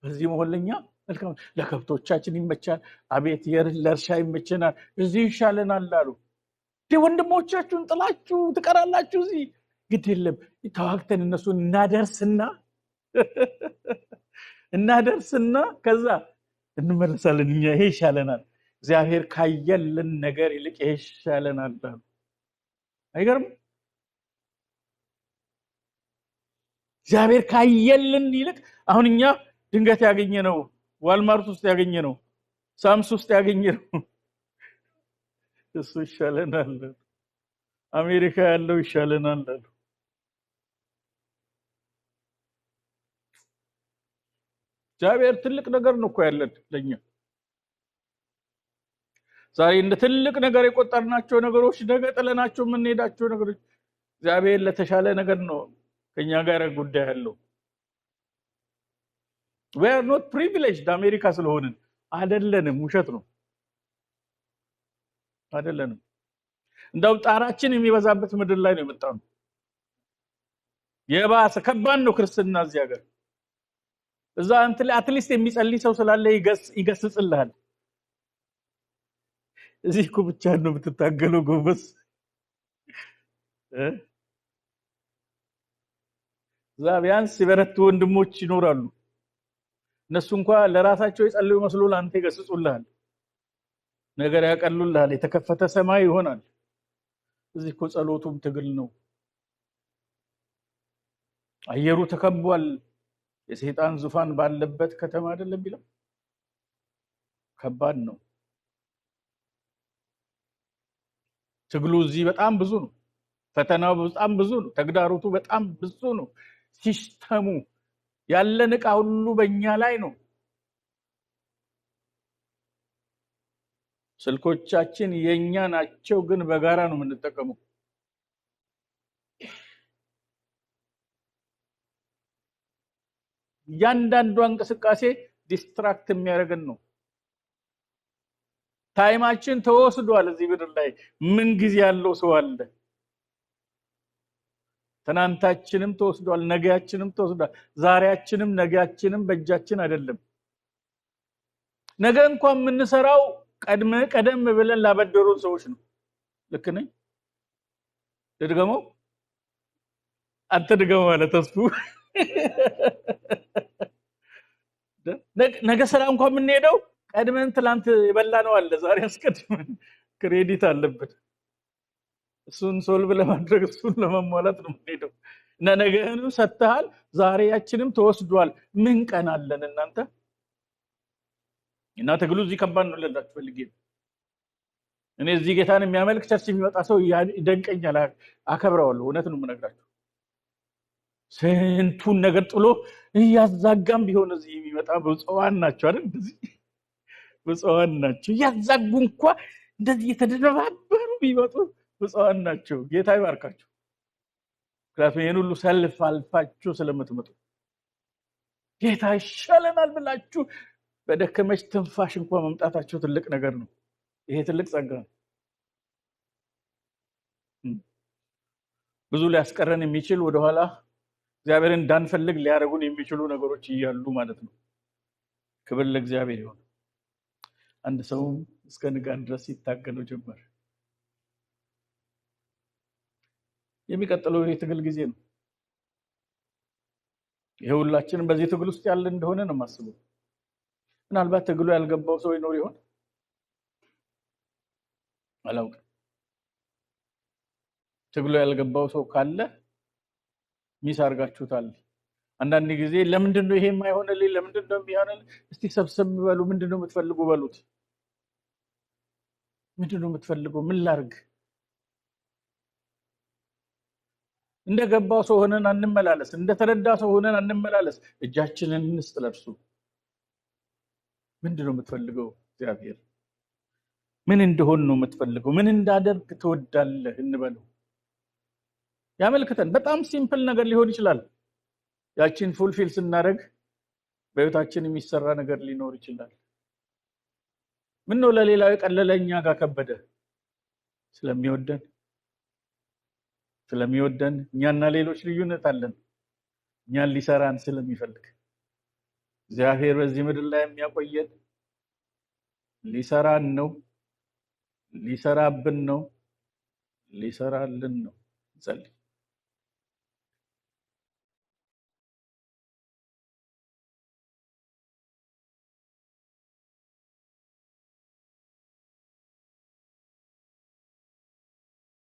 በዚህ መሆን ለኛ መልካም፣ ለከብቶቻችን ይመቻል፣ አቤት ለእርሻ ይመቸናል፣ እዚህ ይሻለናል አሉ። ወንድሞቻችሁን ጥላችሁ ትቀራላችሁ እዚህ? ግድ የለም ተዋግተን እነሱን እናደርስና ከዛ እንመለሳለን። እኛ ይሄ ይሻለናል፣ እግዚአብሔር ካየልን ነገር ይልቅ ይሄ ይሻለናል አሉ። አይገርም? እግዚአብሔር ካየልን ይልቅ አሁን እኛ ድንገት ያገኘነው ዋልማርት ውስጥ ያገኘነው ሳምስ ውስጥ ያገኘነው እሱ ይሻለናል፣ አሜሪካ ያለው ይሻለናል አሉ። እግዚአብሔር ትልቅ ነገር ነው እኮ ያለን ለኛ። ዛሬ እንደ ትልቅ ነገር የቆጠርናቸው ነገሮች ነገ ጥለናቸው የምንሄዳቸው ነገሮች እግዚአብሔር ለተሻለ ነገር ነው ከኛ ጋር ጉዳይ ያለው። we are not privileged አሜሪካ ስለሆንን አይደለንም። ውሸት ነው፣ አይደለንም። እንደው ጣራችን የሚበዛበት ምድር ላይ ነው የመጣው። የባሰ ከባድ ነው ክርስትና እዚህ ሀገር። እዛ አንተ ላይ አትሊስት የሚጸልይ ሰው ስላለ ይገስጽልሃል። እዚህ እኮ ብቻ ነው የምትታገለው ጎበዝ። እዛ ቢያንስ የበረቱ ወንድሞች ይኖራሉ። እነሱ እንኳን ለራሳቸው የጸልዩ መስሎ ለአንተ ይገስጹልሃል፣ ነገር ያቀሉልሃል፣ የተከፈተ ሰማይ ይሆናል። እዚህ እኮ ጸሎቱም ትግል ነው። አየሩ ተከቧል። የሰይጣን ዙፋን ባለበት ከተማ አይደለም ቢለው ከባድ ነው ትግሉ። እዚህ በጣም ብዙ ነው፣ ፈተናው በጣም ብዙ ነው፣ ተግዳሮቱ በጣም ብዙ ነው። ሲስተሙ ያለን ዕቃ ሁሉ በእኛ ላይ ነው። ስልኮቻችን የኛ ናቸው፣ ግን በጋራ ነው የምንጠቀመው። ያንዳንዱ እንቅስቃሴ ዲስትራክት የሚያደርገን ነው። ታይማችን ተወስዷል። እዚህ ምድር ላይ ምን ጊዜ ያለው ሰው አለ? ትናንታችንም ተወስዷል፣ ነገያችንም ተወስዷል። ዛሬያችንም ነገያችንም በእጃችን አይደለም። ነገ እንኳን የምንሰራው ቀደም ብለን ላበደሩን ሰዎች ነው። ልክ ነኝ? ልድገመው? አንተ ድገመው ማለት ተስፉ ነገ ስራ እንኳን የምንሄደው ቀድመን ትላንት የበላነው አለ ዛሬ አስቀድመን ክሬዲት አለበት እሱን ሶልቭ ለማድረግ እሱን ለማሟላት ነው የምንሄደው እና ነገህንም ሰጥተሃል ዛሬያችንም ተወስዷል ምን ቀን አለን እናንተ እና ትግሉ እዚህ ከባድ ነው ልላችሁ ፈልጌ እኔ እዚህ ጌታን የሚያመልክ ቸርች የሚመጣ ሰው ይደንቀኛል አከብረዋለሁ እውነት ነው የምነግራችሁ ስንቱን ነገር ጥሎ ያዛጋም ቢሆን እዚህ የሚመጣ ብፁዓን ናቸው አይደል እንደዚህ ብፁዓን ናቸው ያዛጉ እንኳን እንደዚህ የተደረባበሩ ቢመጡ ብፁዓን ናቸው ጌታ ይባርካችሁ ምክንያቱም ይሄን ሁሉ ሰልፍ አልፋችሁ ስለምትመጡ ጌታ ይሻለናል ብላችሁ በደከመች ትንፋሽ እንኳን መምጣታችሁ ትልቅ ነገር ነው ይሄ ትልቅ ጸጋ ነው ብዙ ሊያስቀረን የሚችል ወደ ኋላ እግዚአብሔርን እንዳንፈልግ ሊያረጉን የሚችሉ ነገሮች ይያሉ ማለት ነው ክብር ለእግዚአብሔር ይሁን አንድ ሰው እስከ ንጋት ድረስ ይታገለው ጀመር የሚቀጥለው የትግል ጊዜ ነው ይሁላችንም በዚህ ትግል ውስጥ ያለ እንደሆነ ነው ማስበው ምናልባት ትግሉ ያልገባው ሰው ይኖር ይሆን አላውቅም ትግሉ ያልገባው ሰው ካለ ሚስ አርጋችሁታል አንዳንድ ጊዜ ለምንድነው ይሄ የማይሆንልኝ ለምንድነው የሚሆነው እስቲ ሰብሰብ በሉ ምንድነው የምትፈልጉ በሉት ምንድነው የምትፈልጉ ምን ላርግ እንደገባው ሰው ሆነን አንመላለስ እንደተረዳ ሰው ሆነን አንመላለስ እጃችንን እንስጥለርሱ ምንድነው የምትፈልገው እግዚአብሔር ምን እንደሆነ ነው የምትፈልገው ምን እንዳደርግ ትወዳለህ እንበለው ያመልክተን በጣም ሲምፕል ነገር ሊሆን ይችላል ያችን ፉልፊል ስናደርግ በህይወታችን የሚሰራ ነገር ሊኖር ይችላል ምን ነው ለሌላው የቀለለኛ ጋር ከበደ ስለሚወደን እኛና ሌሎች ልዩነት አለን እኛን ሊሰራን ስለሚፈልግ እግዚአብሔር በዚህ ምድር ላይ የሚያቆየን ሊሰራን ነው ሊሰራብን ነው ሊሰራልን ነው ጸልይ